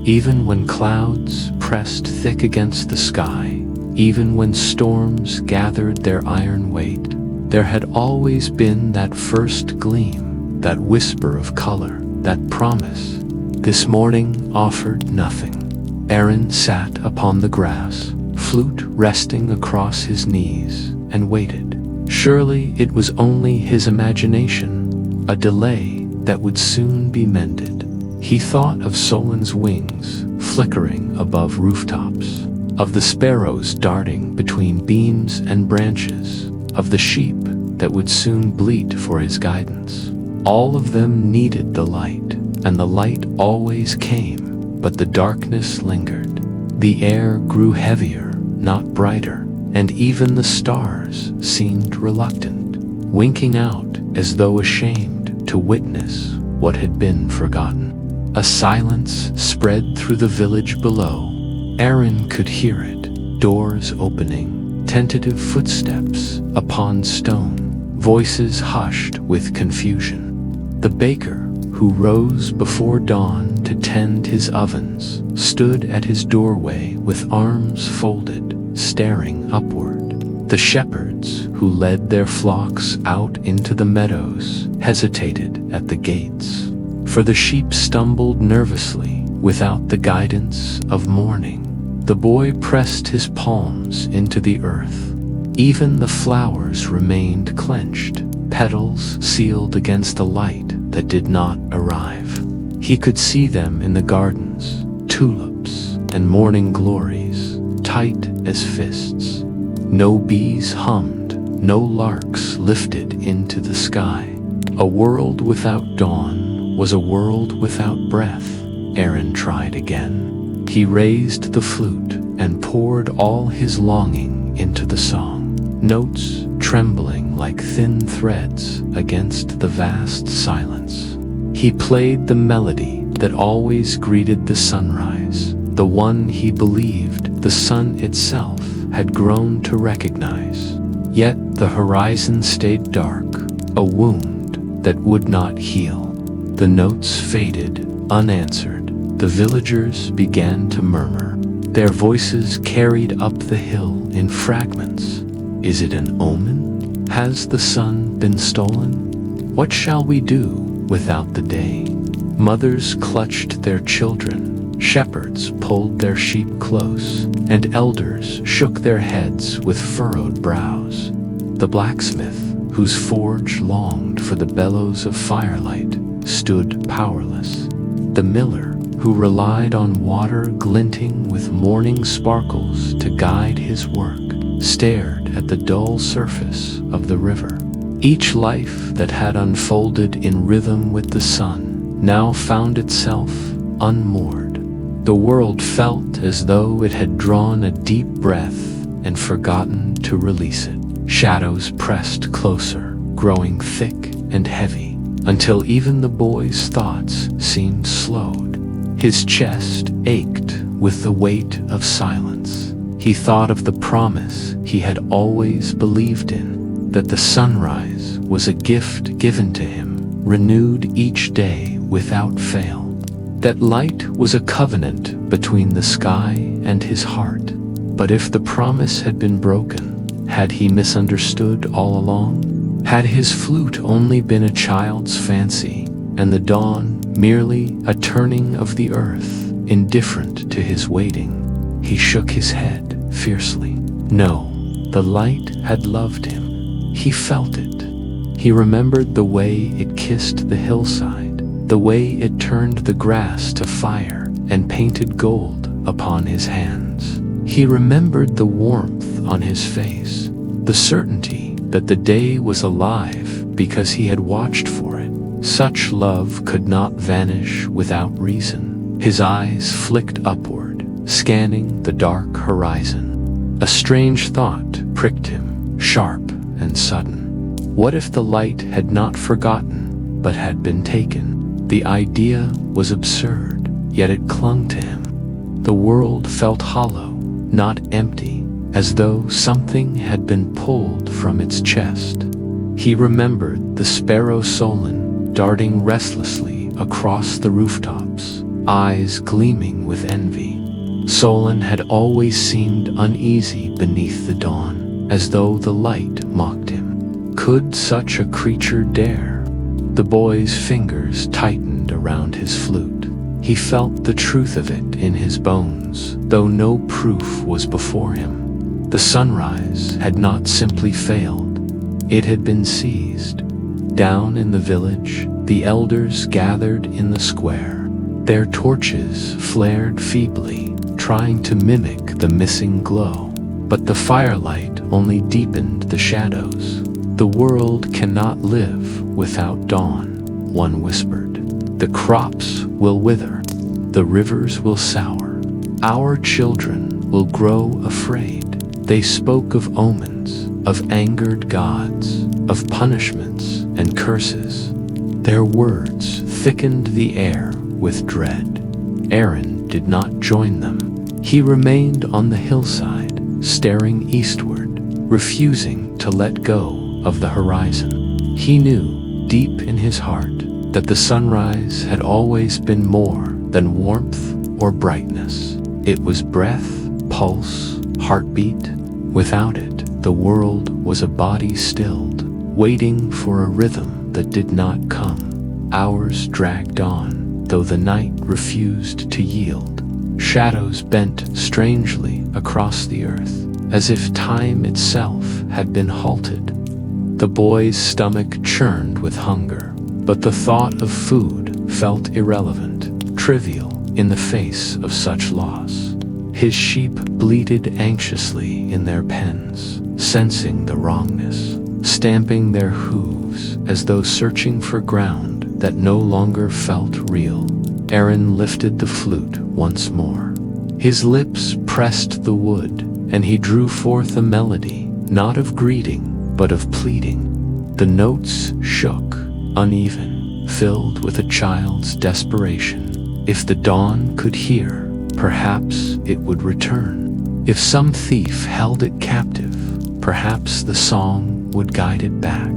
Even when clouds pressed thick against the sky, even when storms gathered their iron weight, there had always been that first gleam, that whisper of color, that promise. This morning offered nothing. Arin sat upon the grass, flute resting across his knees, and waited. Surely it was only his imagination, a delay that would soon be mended. He thought of Solin's wings flickering above rooftops, of the sparrows darting between beams and branches, of the sheep that would soon bleat for his guidance. All of them needed the light, and the light always came. But the darkness lingered. The air grew heavier, not brighter, and even the stars seemed reluctant, winking out as though ashamed to witness what had been forgotten. A silence spread through the village below. Arin could hear it, doors opening, tentative footsteps upon stone, voices hushed with confusion. The baker, who rose before dawn to tend his ovens, stood at his doorway with arms folded, staring upward. The shepherds, who led their flocks out into the meadows, hesitated at the gates, for the sheep stumbled nervously without the guidance of morning. The boy pressed his palms into the earth. Even the flowers remained clenched, petals sealed against the light that did not arrive. He could see them in the gardens, tulips and morning glories, tight as fists. No bees hummed, no larks lifted into the sky. A world without dawn was a world without breath. Arin tried again. He raised the flute and poured all his longing into the song, notes trembling like thin threads against the vast silence. He played the melody that always greeted the sunrise, the one he believed the sun itself had grown to recognize. Yet the horizon stayed dark, a wound that would not heal. The notes faded, unanswered. The villagers began to murmur. Their voices carried up the hill in fragments. Is it an omen? Has the sun been stolen? What shall we do without the day? Mothers clutched their children, shepherds pulled their sheep close, and elders shook their heads with furrowed brows. The blacksmith, whose forge longed for the bellows of firelight, stood powerless. The miller, who relied on water glinting with morning sparkles to guide his work, stared at the dull surface of the river. Each life that had unfolded in rhythm with the sun now found itself unmoored. The world felt as though it had drawn a deep breath and forgotten to release it. Shadows pressed closer, growing thick and heavy, until even the boy's thoughts seemed slowed. His chest ached with the weight of silence. He thought of the promise he had always believed in, that the sunrise was a gift given to him, renewed each day without fail. That light was a covenant between the sky and his heart. But if the promise had been broken, had he misunderstood all along? Had his flute only been a child's fancy, and the dawn merely a turning of the earth, indifferent to his waiting? He shook his head fiercely. No, the light had loved him. He felt it. He remembered the way it kissed the hillside, the way it turned the grass to fire and painted gold upon his hands. He remembered the warmth on his face, the certainty that the day was alive because he had watched for it. Such love could not vanish without reason. His eyes flicked upward, scanning the dark horizon. A strange thought pricked him, sharp and sudden. What if the light had not forgotten, but had been taken? The idea was absurd, yet it clung to him. The world felt hollow, not empty, as though something had been pulled from its chest. He remembered the sparrow Solin darting restlessly across the rooftops, eyes gleaming with envy. Solin had always seemed uneasy beneath the dawn, as though the light mocked him. Could such a creature dare? The boy's fingers tightened around his flute. He felt the truth of it in his bones, though no proof was before him. The sunrise had not simply failed, it had been seized. Down in the village, the elders gathered in the square. Their torches flared feebly, trying to mimic the missing glow. But the firelight only deepened the shadows. The world cannot live without dawn, one whispered. The crops will wither, the rivers will sour, our children will grow afraid. They spoke of omens, of angered gods, of punishments and curses. Their words thickened the air with dread. Arin did not join them. He remained on the hillside, staring eastward, refusing to let go of the horizon. He knew, deep in his heart, that the sunrise had always been more than warmth or brightness. It was breath, pulse, heartbeat. Without it, the world was a body stilled, waiting for a rhythm that did not come. Hours dragged on, though the night refused to yield. Shadows bent strangely across the earth, as if time itself had been halted. The boy's stomach churned with hunger, but the thought of food felt irrelevant, trivial in the face of such loss. His sheep bleated anxiously in their pens, sensing the wrongness, stamping their hooves as though searching for ground that no longer felt real. Arin lifted the flute once more. His lips pressed the wood, and he drew forth a melody, not of greeting, but of pleading. The notes shook, uneven, filled with a child's desperation. If the dawn could hear, perhaps it would return. If some thief held it captive, perhaps the song would guide it back.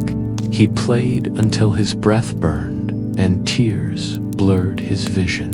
He played until his breath burned, and tears blurred his vision.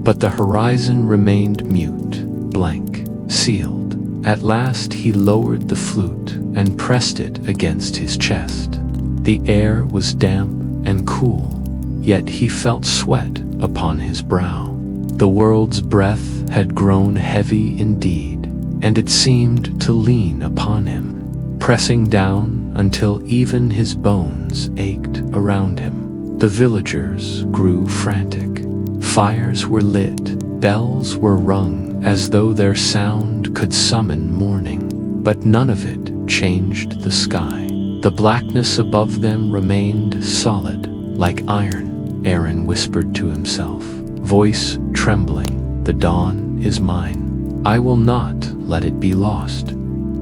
But the horizon remained mute, blank, sealed. At last he lowered the flute and pressed it against his chest. The air was damp and cool, yet he felt sweat upon his brow. The world's breath had grown heavy indeed, and it seemed to lean upon him, pressing down until even his bones ached around him. The villagers grew frantic. Fires were lit, bells were rung as though their sound could summon morning, but none of it changed the sky. The blackness above them remained solid, like iron. Arin whispered to himself, voice trembling, "The dawn is mine. I will not let it be lost."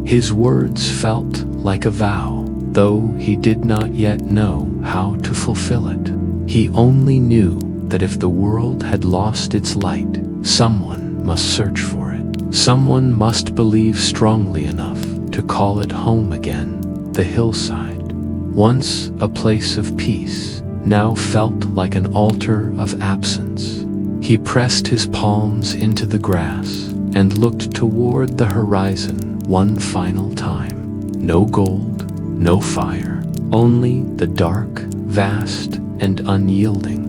His words felt like a vow, though he did not yet know how to fulfill it. He only knew that if the world had lost its light, someone must search for it. Someone must believe strongly enough to call it home again. The hillside, once a place of peace, now felt like an altar of absence. He pressed his palms into the grass and looked toward the horizon one final time. No gold, no fire, only the dark, vast, and unyielding.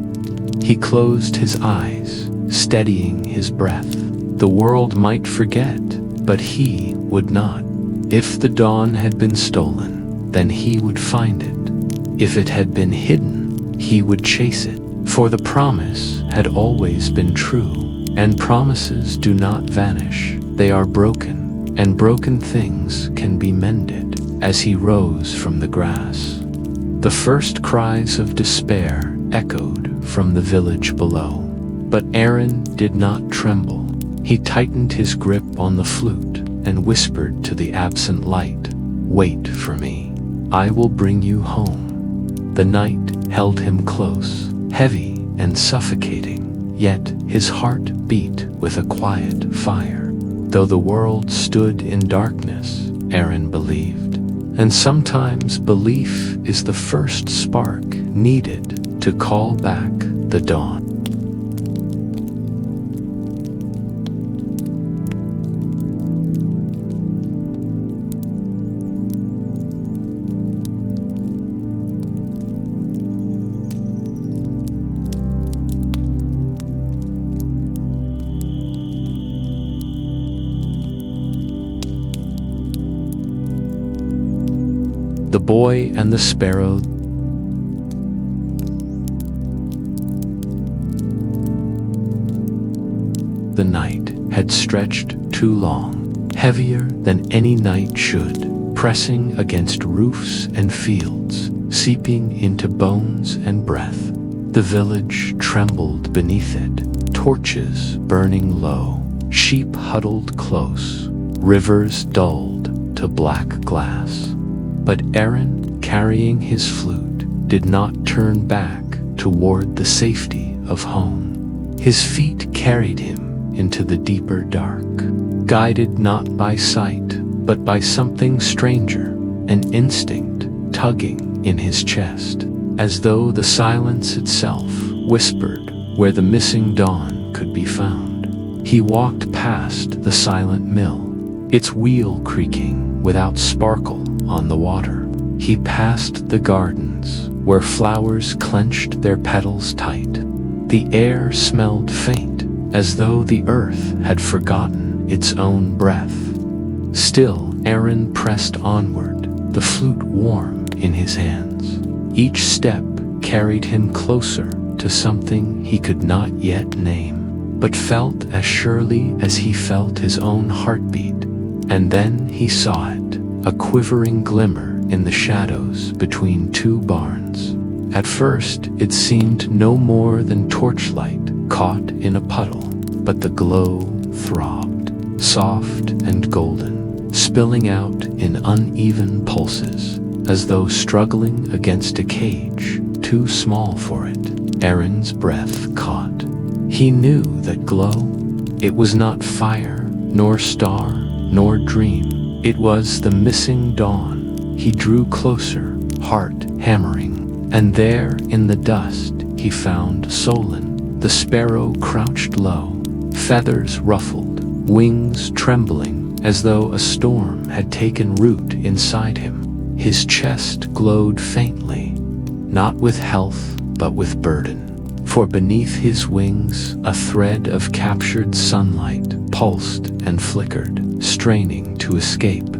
He closed his eyes, steadying his breath. The world might forget, but he would not. If the dawn had been stolen, then he would find it. If it had been hidden, he would chase it. For the promise had always been true, and promises do not vanish. They are broken, and broken things can be mended. As he rose from the grass, the first cries of despair echoed from the village below. But Arin did not tremble. He tightened his grip on the flute and whispered to the absent light, "Wait for me. I will bring you home." The night held him close, heavy and suffocating, yet his heart beat with a quiet fire. Though the world stood in darkness, Arin believed. And sometimes belief is the first spark needed to call back the dawn. The Boy and the Sparrow. The night had stretched too long, heavier than any night should, pressing against roofs and fields, seeping into bones and breath. The village trembled beneath it, torches burning low, sheep huddled close, rivers dulled to black glass. But Arin, carrying his flute, did not turn back toward the safety of home. His feet carried him into the deeper dark, guided not by sight, but by something stranger, an instinct tugging in his chest, as though the silence itself whispered where the missing dawn could be found. He walked past the silent mill, its wheel creaking without sparkle on the water. He passed the gardens, where flowers clenched their petals tight. The air smelled faint, as though the earth had forgotten its own breath. Still, Arin pressed onward, the flute warm in his hands. Each step carried him closer to something he could not yet name, but felt as surely as he felt his own heartbeat. And then he saw it. a quivering glimmer in the shadows between two barns. At first, it seemed no more than torchlight caught in a puddle, but the glow throbbed, soft and golden, spilling out in uneven pulses, as though struggling against a cage too small for it. Arin's breath caught. He knew that glow. It was not fire, nor star, nor dream. It was the missing dawn. He drew closer, heart hammering, and there in the dust he found Solin. The sparrow crouched low, feathers ruffled, wings trembling as though a storm had taken root inside him. His chest glowed faintly, not with health but with burden. For beneath his wings a thread of captured sunlight pulsed and flickered, straining to escape.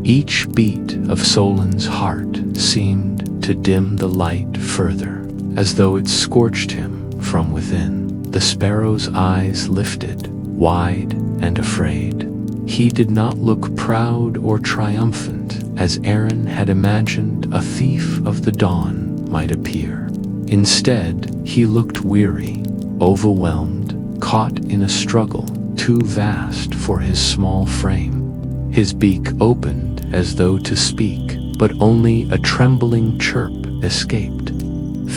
Each beat of Solin's heart seemed to dim the light further, as though it scorched him from within. The sparrow's eyes lifted, wide and afraid. He did not look proud or triumphant, as Arin had imagined a thief of the dawn might appear. Instead, he looked weary, overwhelmed, caught in a struggle too vast for his small frame. His beak opened as though to speak, but only a trembling chirp escaped.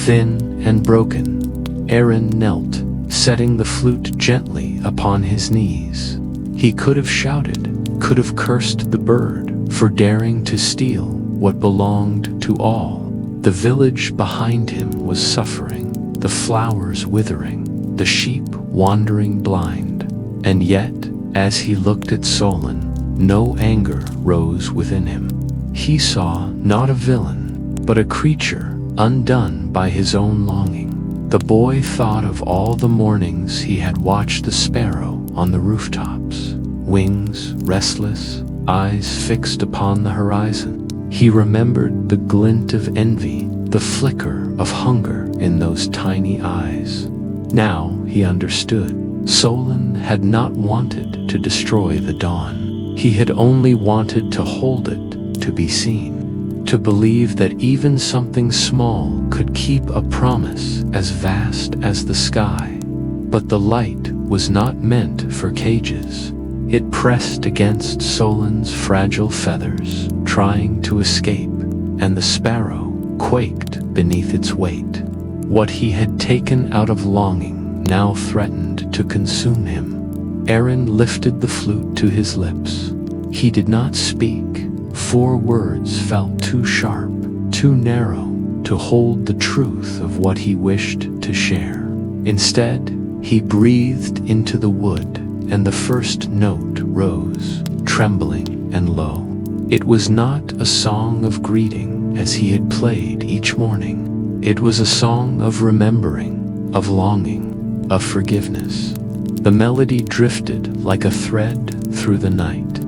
Thin and broken, Arin knelt, setting the flute gently upon his knees. He could have shouted, could have cursed the bird for daring to steal what belonged to all. The village behind him was suffering, the flowers withering, the sheep wandering blind. And yet, as he looked at Solin, no anger rose within him. He saw not a villain, but a creature undone by his own longing. The boy thought of all the mornings he had watched the sparrow on the rooftops, wings restless, eyes fixed upon the horizon. He remembered the glint of envy, the flicker of hunger in those tiny eyes. Now he understood. Solin had not wanted to destroy the dawn. He had only wanted to hold it, to be seen, to believe that even something small could keep a promise as vast as the sky. But the light was not meant for cages. It pressed against Solin's fragile feathers, trying to escape, and the sparrow quaked beneath its weight. What he had taken out of longing now threatened to consume him. Arin lifted the flute to his lips. He did not speak. 4 words felt too sharp, too narrow to hold the truth of what he wished to share. Instead, he breathed into the wood, and the first note rose, trembling and low. It was not a song of greeting as he had played each morning. It was a song of remembering, of longing, of forgiveness. The melody drifted like a thread through the night,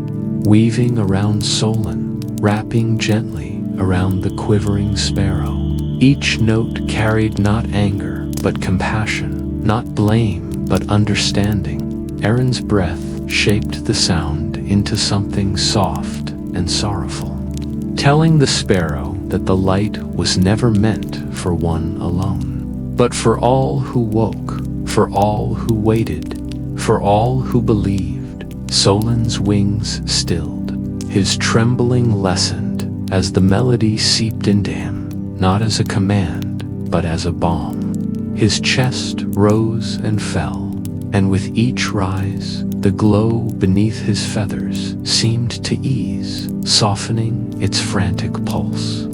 weaving around Solin, wrapping gently around the quivering sparrow. Each note carried not anger, but compassion, not blame, but understanding. Arin's breath shaped the sound into something soft and sorrowful, telling the sparrow that the light was never meant for one alone, but for all who woke, for all who waited, for all who believed. Solin's wings stilled, his trembling lessened as the melody seeped into him, not as a command, but as a balm. His chest rose and fell, and with each rise, the glow beneath his feathers seemed to ease, softening its frantic pulse.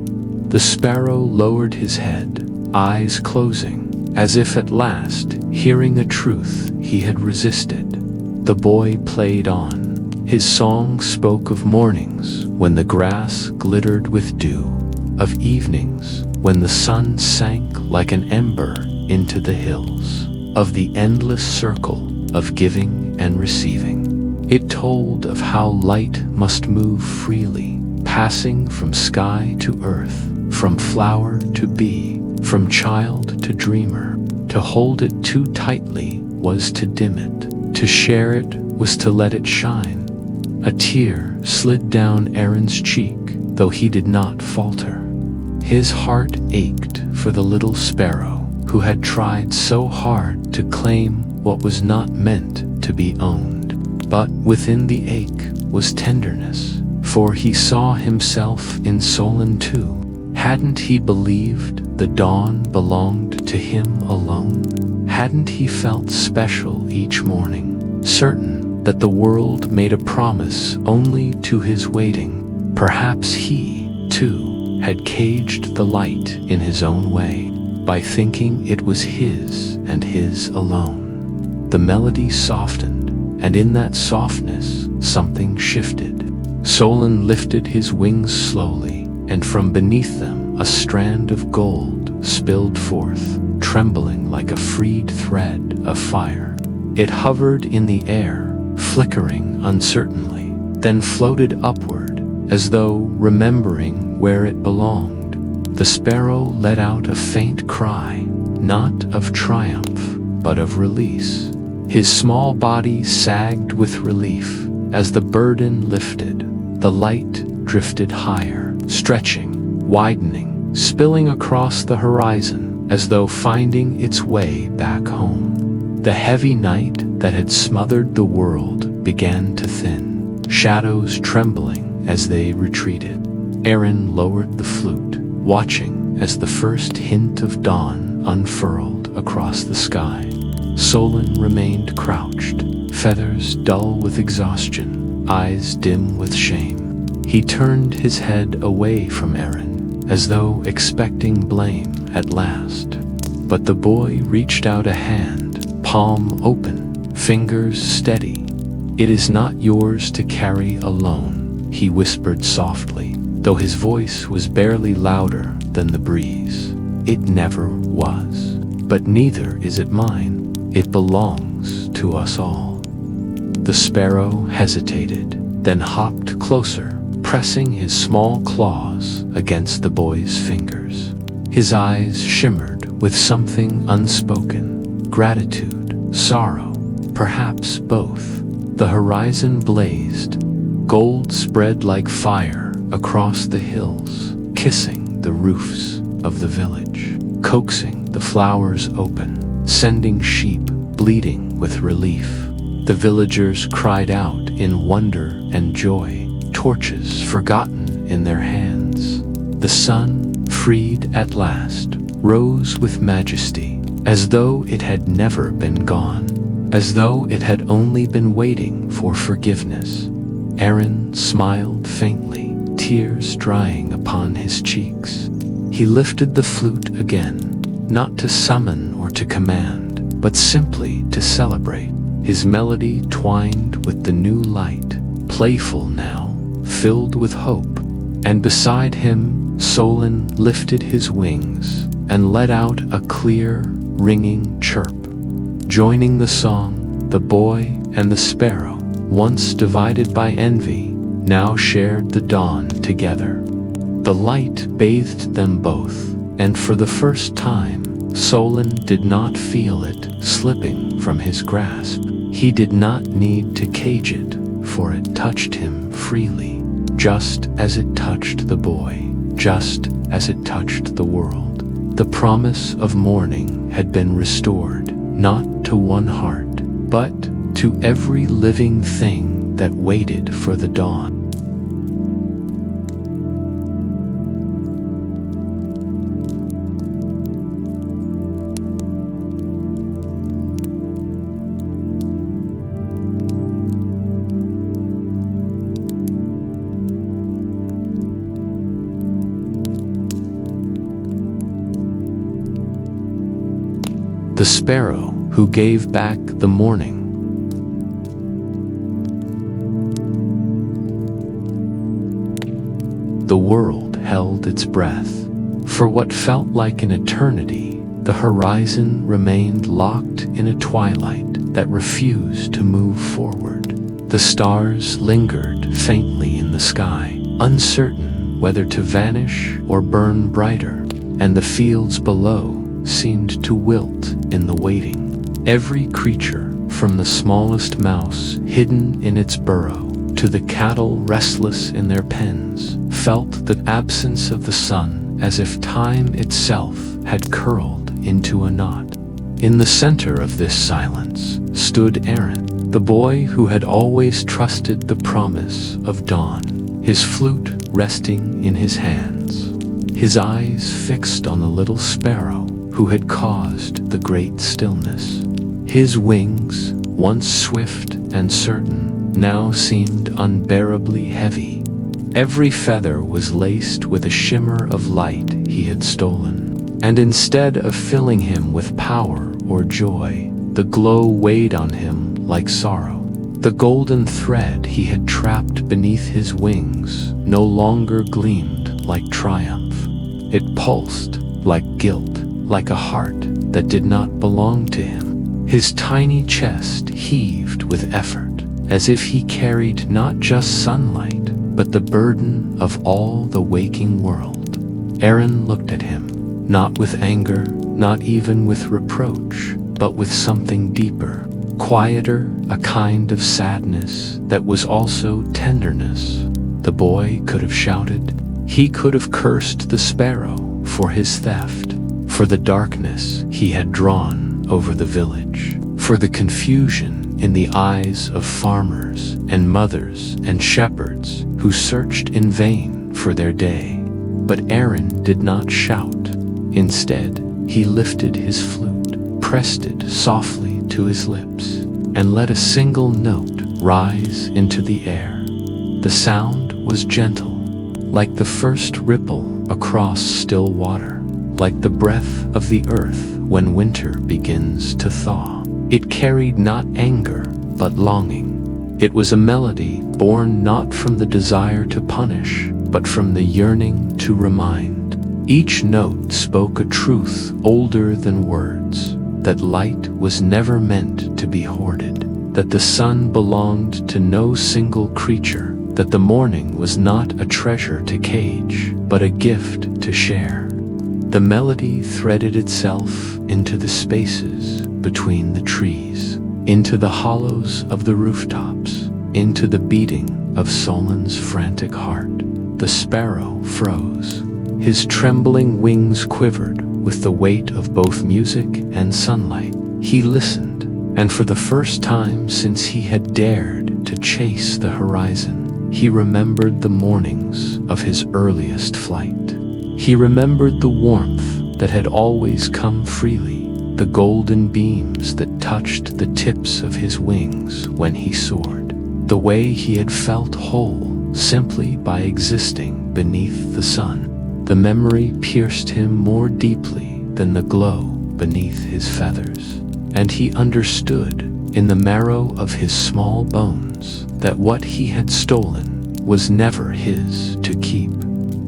The sparrow lowered his head, eyes closing, as if at last hearing a truth he had resisted. The boy played on. His song spoke of mornings when the grass glittered with dew, of evenings when the sun sank like an ember into the hills, of the endless circle of giving and receiving. It told of how light must move freely, passing from sky to earth, from flower to bee, from child to dreamer. To hold it too tightly was to dim it. To share it was to let it shine. A tear slid down Arin's cheek, though he did not falter. His heart ached for the little sparrow who had tried so hard to claim what was not meant to be owned. But within the ache was tenderness, for he saw himself in Solin too. Hadn't he believed the dawn belonged to him alone? Hadn't he felt special each morning, certain that the world made a promise only to his waiting? Perhaps he, too, had caged the light in his own way, by thinking it was his and his alone. The melody softened, and in that softness something shifted. Solin lifted his wings slowly, and from beneath them a strand of gold spilled forth, trembling like a freed thread of fire. It hovered in the air, flickering uncertainly, then floated upward, as though remembering where it belonged. The sparrow let out a faint cry, not of triumph, but of release. His small body sagged with relief as the burden lifted. The light drifted higher, stretching, widening, spilling across the horizon as though finding its way back home. The heavy night that had smothered the world began to thin, shadows trembling as they retreated. Arin lowered the flute, watching as the first hint of dawn unfurled across the sky. Solin remained crouched, feathers dull with exhaustion, eyes dim with shame. He turned his head away from Arin, as though expecting blame at last. But the boy reached out a hand, palm open, fingers steady. "It is not yours to carry alone," he whispered softly, though his voice was barely louder than the breeze. "It never was. But neither is it mine. It belongs to us all." The sparrow hesitated, then hopped closer, pressing his small claws against the boy's fingers. His eyes shimmered with something unspoken, gratitude, sorrow, perhaps both. The horizon blazed, gold spread like fire across the hills, kissing the roofs of the village, coaxing the flowers open, sending sheep bleating with relief. The villagers cried out in wonder and joy, torches forgotten in their hands. The sun, freed at last, rose with majesty, as though it had never been gone, as though it had only been waiting for forgiveness. Arin smiled faintly, tears drying upon his cheeks. He lifted the flute again, not to summon or to command, but simply to celebrate. His melody twined with the new light, playful now, filled with hope. And beside him, Solin lifted his wings and let out a clear, ringing chirp. Joining the song, the boy and the sparrow, once divided by envy, now shared the dawn together. The light bathed them both, and for the first time, Solin did not feel it slipping from his grasp. He did not need to cage it, for it touched him freely, just as it touched the boy, just as it touched the world. The promise of morning had been restored, not to one heart, but to every living thing that waited for the dawn. The sparrow who gave back the morning. The world held its breath. For what felt like an eternity, the horizon remained locked in a twilight that refused to move forward. The stars lingered faintly in the sky, uncertain whether to vanish or burn brighter, and the fields below seemed to wilt in the waiting. Every creature, from the smallest mouse hidden in its burrow, to the cattle restless in their pens, felt the absence of the sun as if time itself had curled into a knot. In the center of this silence stood Arin, the boy who had always trusted the promise of dawn, his flute resting in his hands, his eyes fixed on the little sparrow who had caused the great stillness. His wings, once swift and certain, now seemed unbearably heavy. Every feather was laced with a shimmer of light he had stolen, and instead of filling him with power or joy, the glow weighed on him like sorrow. The golden thread he had trapped beneath his wings no longer gleamed like triumph. It pulsed like guilt, like a heart that did not belong to him. His tiny chest heaved with effort, as if he carried not just sunlight, but the burden of all the waking world. Arin looked at him, not with anger, not even with reproach, but with something deeper, quieter, a kind of sadness that was also tenderness. The boy could have shouted. He could have cursed the sparrow for his theft, for the darkness he had drawn over the village, for the confusion in the eyes of farmers and mothers and shepherds who searched in vain for their day. But Arin did not shout. Instead, he lifted his flute, pressed it softly to his lips, and let a single note rise into the air. The sound was gentle, like the first ripple across still water, like the breath of the earth when winter begins to thaw. It carried not anger, but longing. It was a melody born not from the desire to punish, but from the yearning to remind. Each note spoke a truth older than words, that light was never meant to be hoarded, that the sun belonged to no single creature, that the morning was not a treasure to cage, but a gift to share. The melody threaded itself into the spaces between the trees, into the hollows of the rooftops, into the beating of Solin's frantic heart. The sparrow froze. His trembling wings quivered with the weight of both music and sunlight. He listened, and for the first time since he had dared to chase the horizon, he remembered the mornings of his earliest flight. He remembered the warmth that had always come freely, the golden beams that touched the tips of his wings when he soared, the way he had felt whole simply by existing beneath the sun. The memory pierced him more deeply than the glow beneath his feathers, and he understood in the marrow of his small bones that what he had stolen was never his to keep.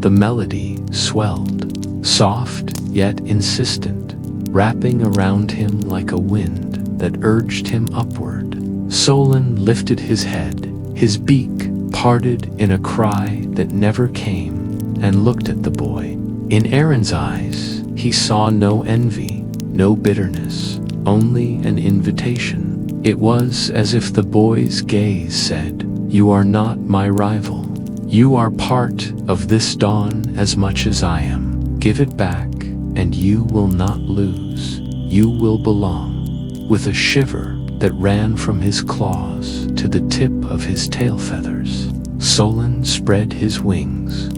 The melody swelled, soft yet insistent, wrapping around him like a wind that urged him upward. Solin lifted his head, his beak parted in a cry that never came, and looked at the boy. In Arin's eyes, he saw no envy, no bitterness, only an invitation. It was as if the boy's gaze said, "You are not my rival. You are part of this dawn as much as I am. Give it back, and you will not lose. You will belong." With a shiver that ran from his claws to the tip of his tail feathers, Solin spread his wings.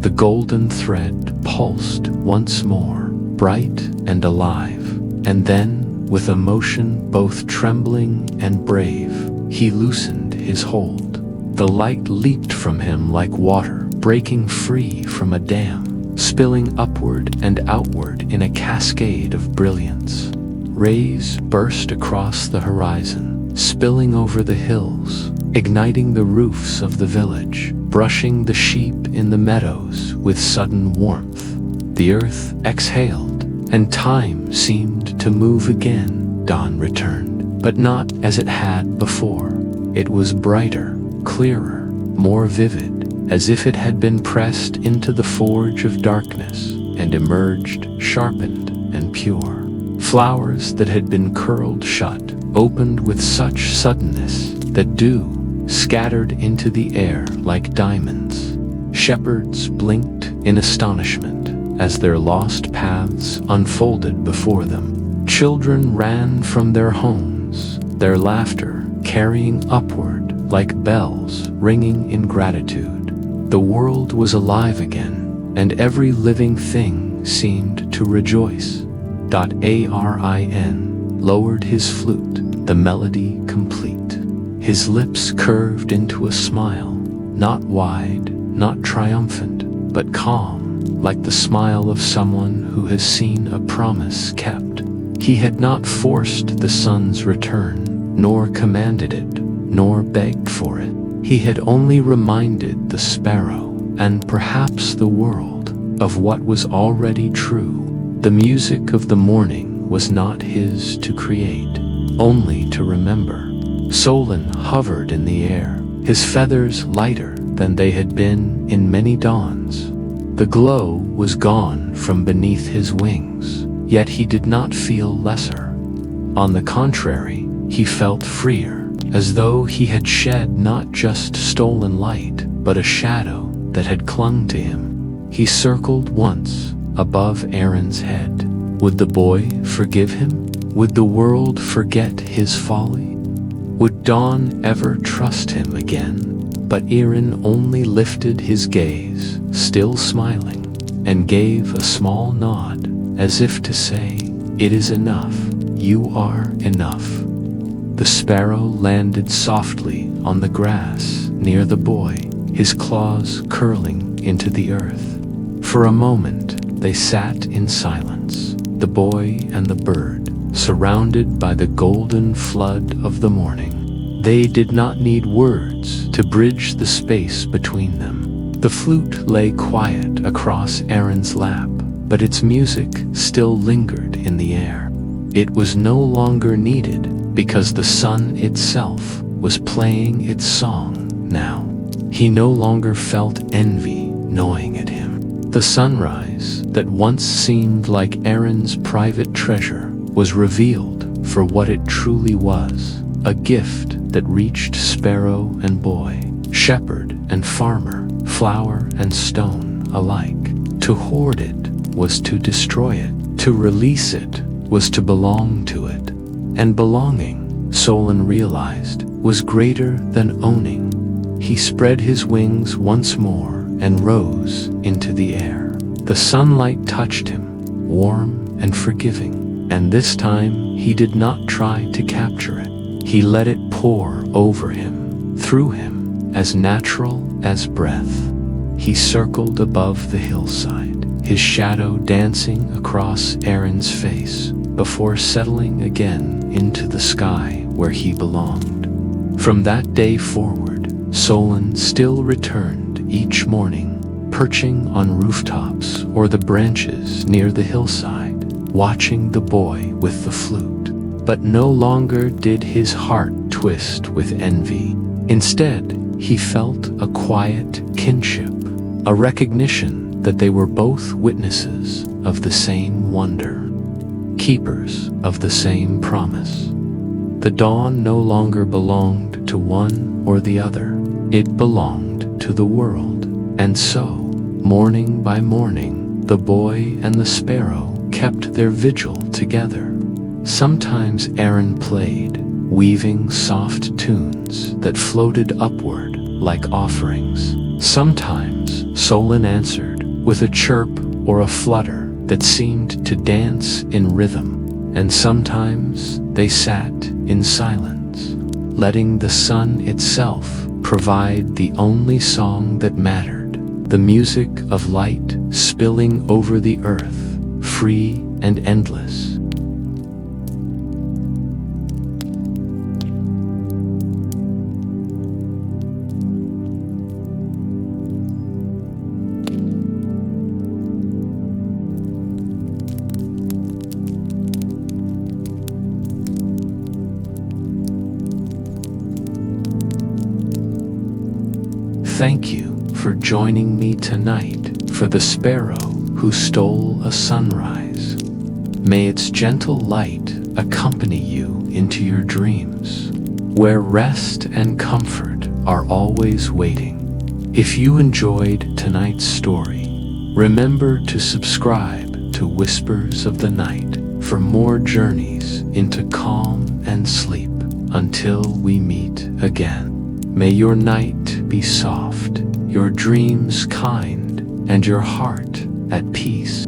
The golden thread pulsed once more, bright and alive, and then, with a motion both trembling and brave, he loosened his hold. The light leaped from him like water breaking free from a dam, spilling upward and outward in a cascade of brilliance. Rays burst across the horizon, spilling over the hills, igniting the roofs of the village, brushing the sheep in the meadows with sudden warmth. The earth exhaled, and time seemed to move again. Dawn returned, but not as it had before. It was brighter, clearer, more vivid, as if it had been pressed into the forge of darkness and emerged sharpened and pure. Flowers that had been curled shut opened with such suddenness that dew, scattered into the air like diamonds. Shepherds blinked in astonishment as their lost paths unfolded before them. Children ran from their homes, their laughter carrying upward like bells ringing in gratitude. The world was alive again, and every living thing seemed to rejoice. Arin lowered his flute, the melody complete. His lips curved into a smile, not wide, not triumphant, but calm, like the smile of someone who has seen a promise kept. He had not forced the sun's return, nor commanded it, nor begged for it. He had only reminded the sparrow, and perhaps the world, of what was already true. The music of the morning was not his to create, only to remember. Solin hovered in the air, his feathers lighter than they had been in many dawns. The glow was gone from beneath his wings, yet he did not feel lesser. On the contrary, he felt freer, as though he had shed not just stolen light, but a shadow that had clung to him. He circled once above Arin's head. Would the boy forgive him? Would the world forget his folly? Would dawn ever trust him again? But Arin only lifted his gaze, still smiling, and gave a small nod, as if to say, "It is enough. You are enough." The sparrow landed softly on the grass near the boy, his claws curling into the earth. For a moment, they sat in silence, the boy and the bird, surrounded by the golden flood of the morning. They did not need words to bridge the space between them. The flute lay quiet across Arin's lap, but its music still lingered in the air. It was no longer needed because the sun itself was playing its song now. He no longer felt envy gnawing at him. The sunrise that once seemed like Arin's private treasure was revealed for what it truly was, a gift that reached sparrow and boy, shepherd and farmer, flower and stone alike. To hoard it was to destroy it. To release it was to belong to it. And belonging, Solin realized, was greater than owning. He spread his wings once more and rose into the air. The sunlight touched him, warm and forgiving, and this time he did not try to capture it. He let it pour over him, through him, as natural as breath. He circled above the hillside, his shadow dancing across Arin's face, before settling again into the sky where he belonged. From that day forward, Solin still returned each morning, perching on rooftops or the branches near the hillside, watching the boy with the flute. But no longer did his heart twist with envy. Instead, he felt a quiet kinship, a recognition that they were both witnesses of the same wonder, keepers of the same promise. The dawn no longer belonged to one or the other. It belonged to the world. And so, morning by morning, the boy and the sparrow kept their vigil together. Sometimes Arin played, weaving soft tunes that floated upward like offerings. Sometimes Solin answered with a chirp or a flutter that seemed to dance in rhythm. And sometimes they sat in silence, letting the sun itself provide the only song that mattered, the music of light spilling over the earth, free and endless. Thank you for joining me tonight for the sparrow who stole a sunrise. May its gentle light accompany you into your dreams, where rest and comfort are always waiting. If you enjoyed tonight's story, remember to subscribe to Whispers of the Night for more journeys into calm and sleep. Until we meet again, may your night be soft, your dreams kind, and your heart at peace.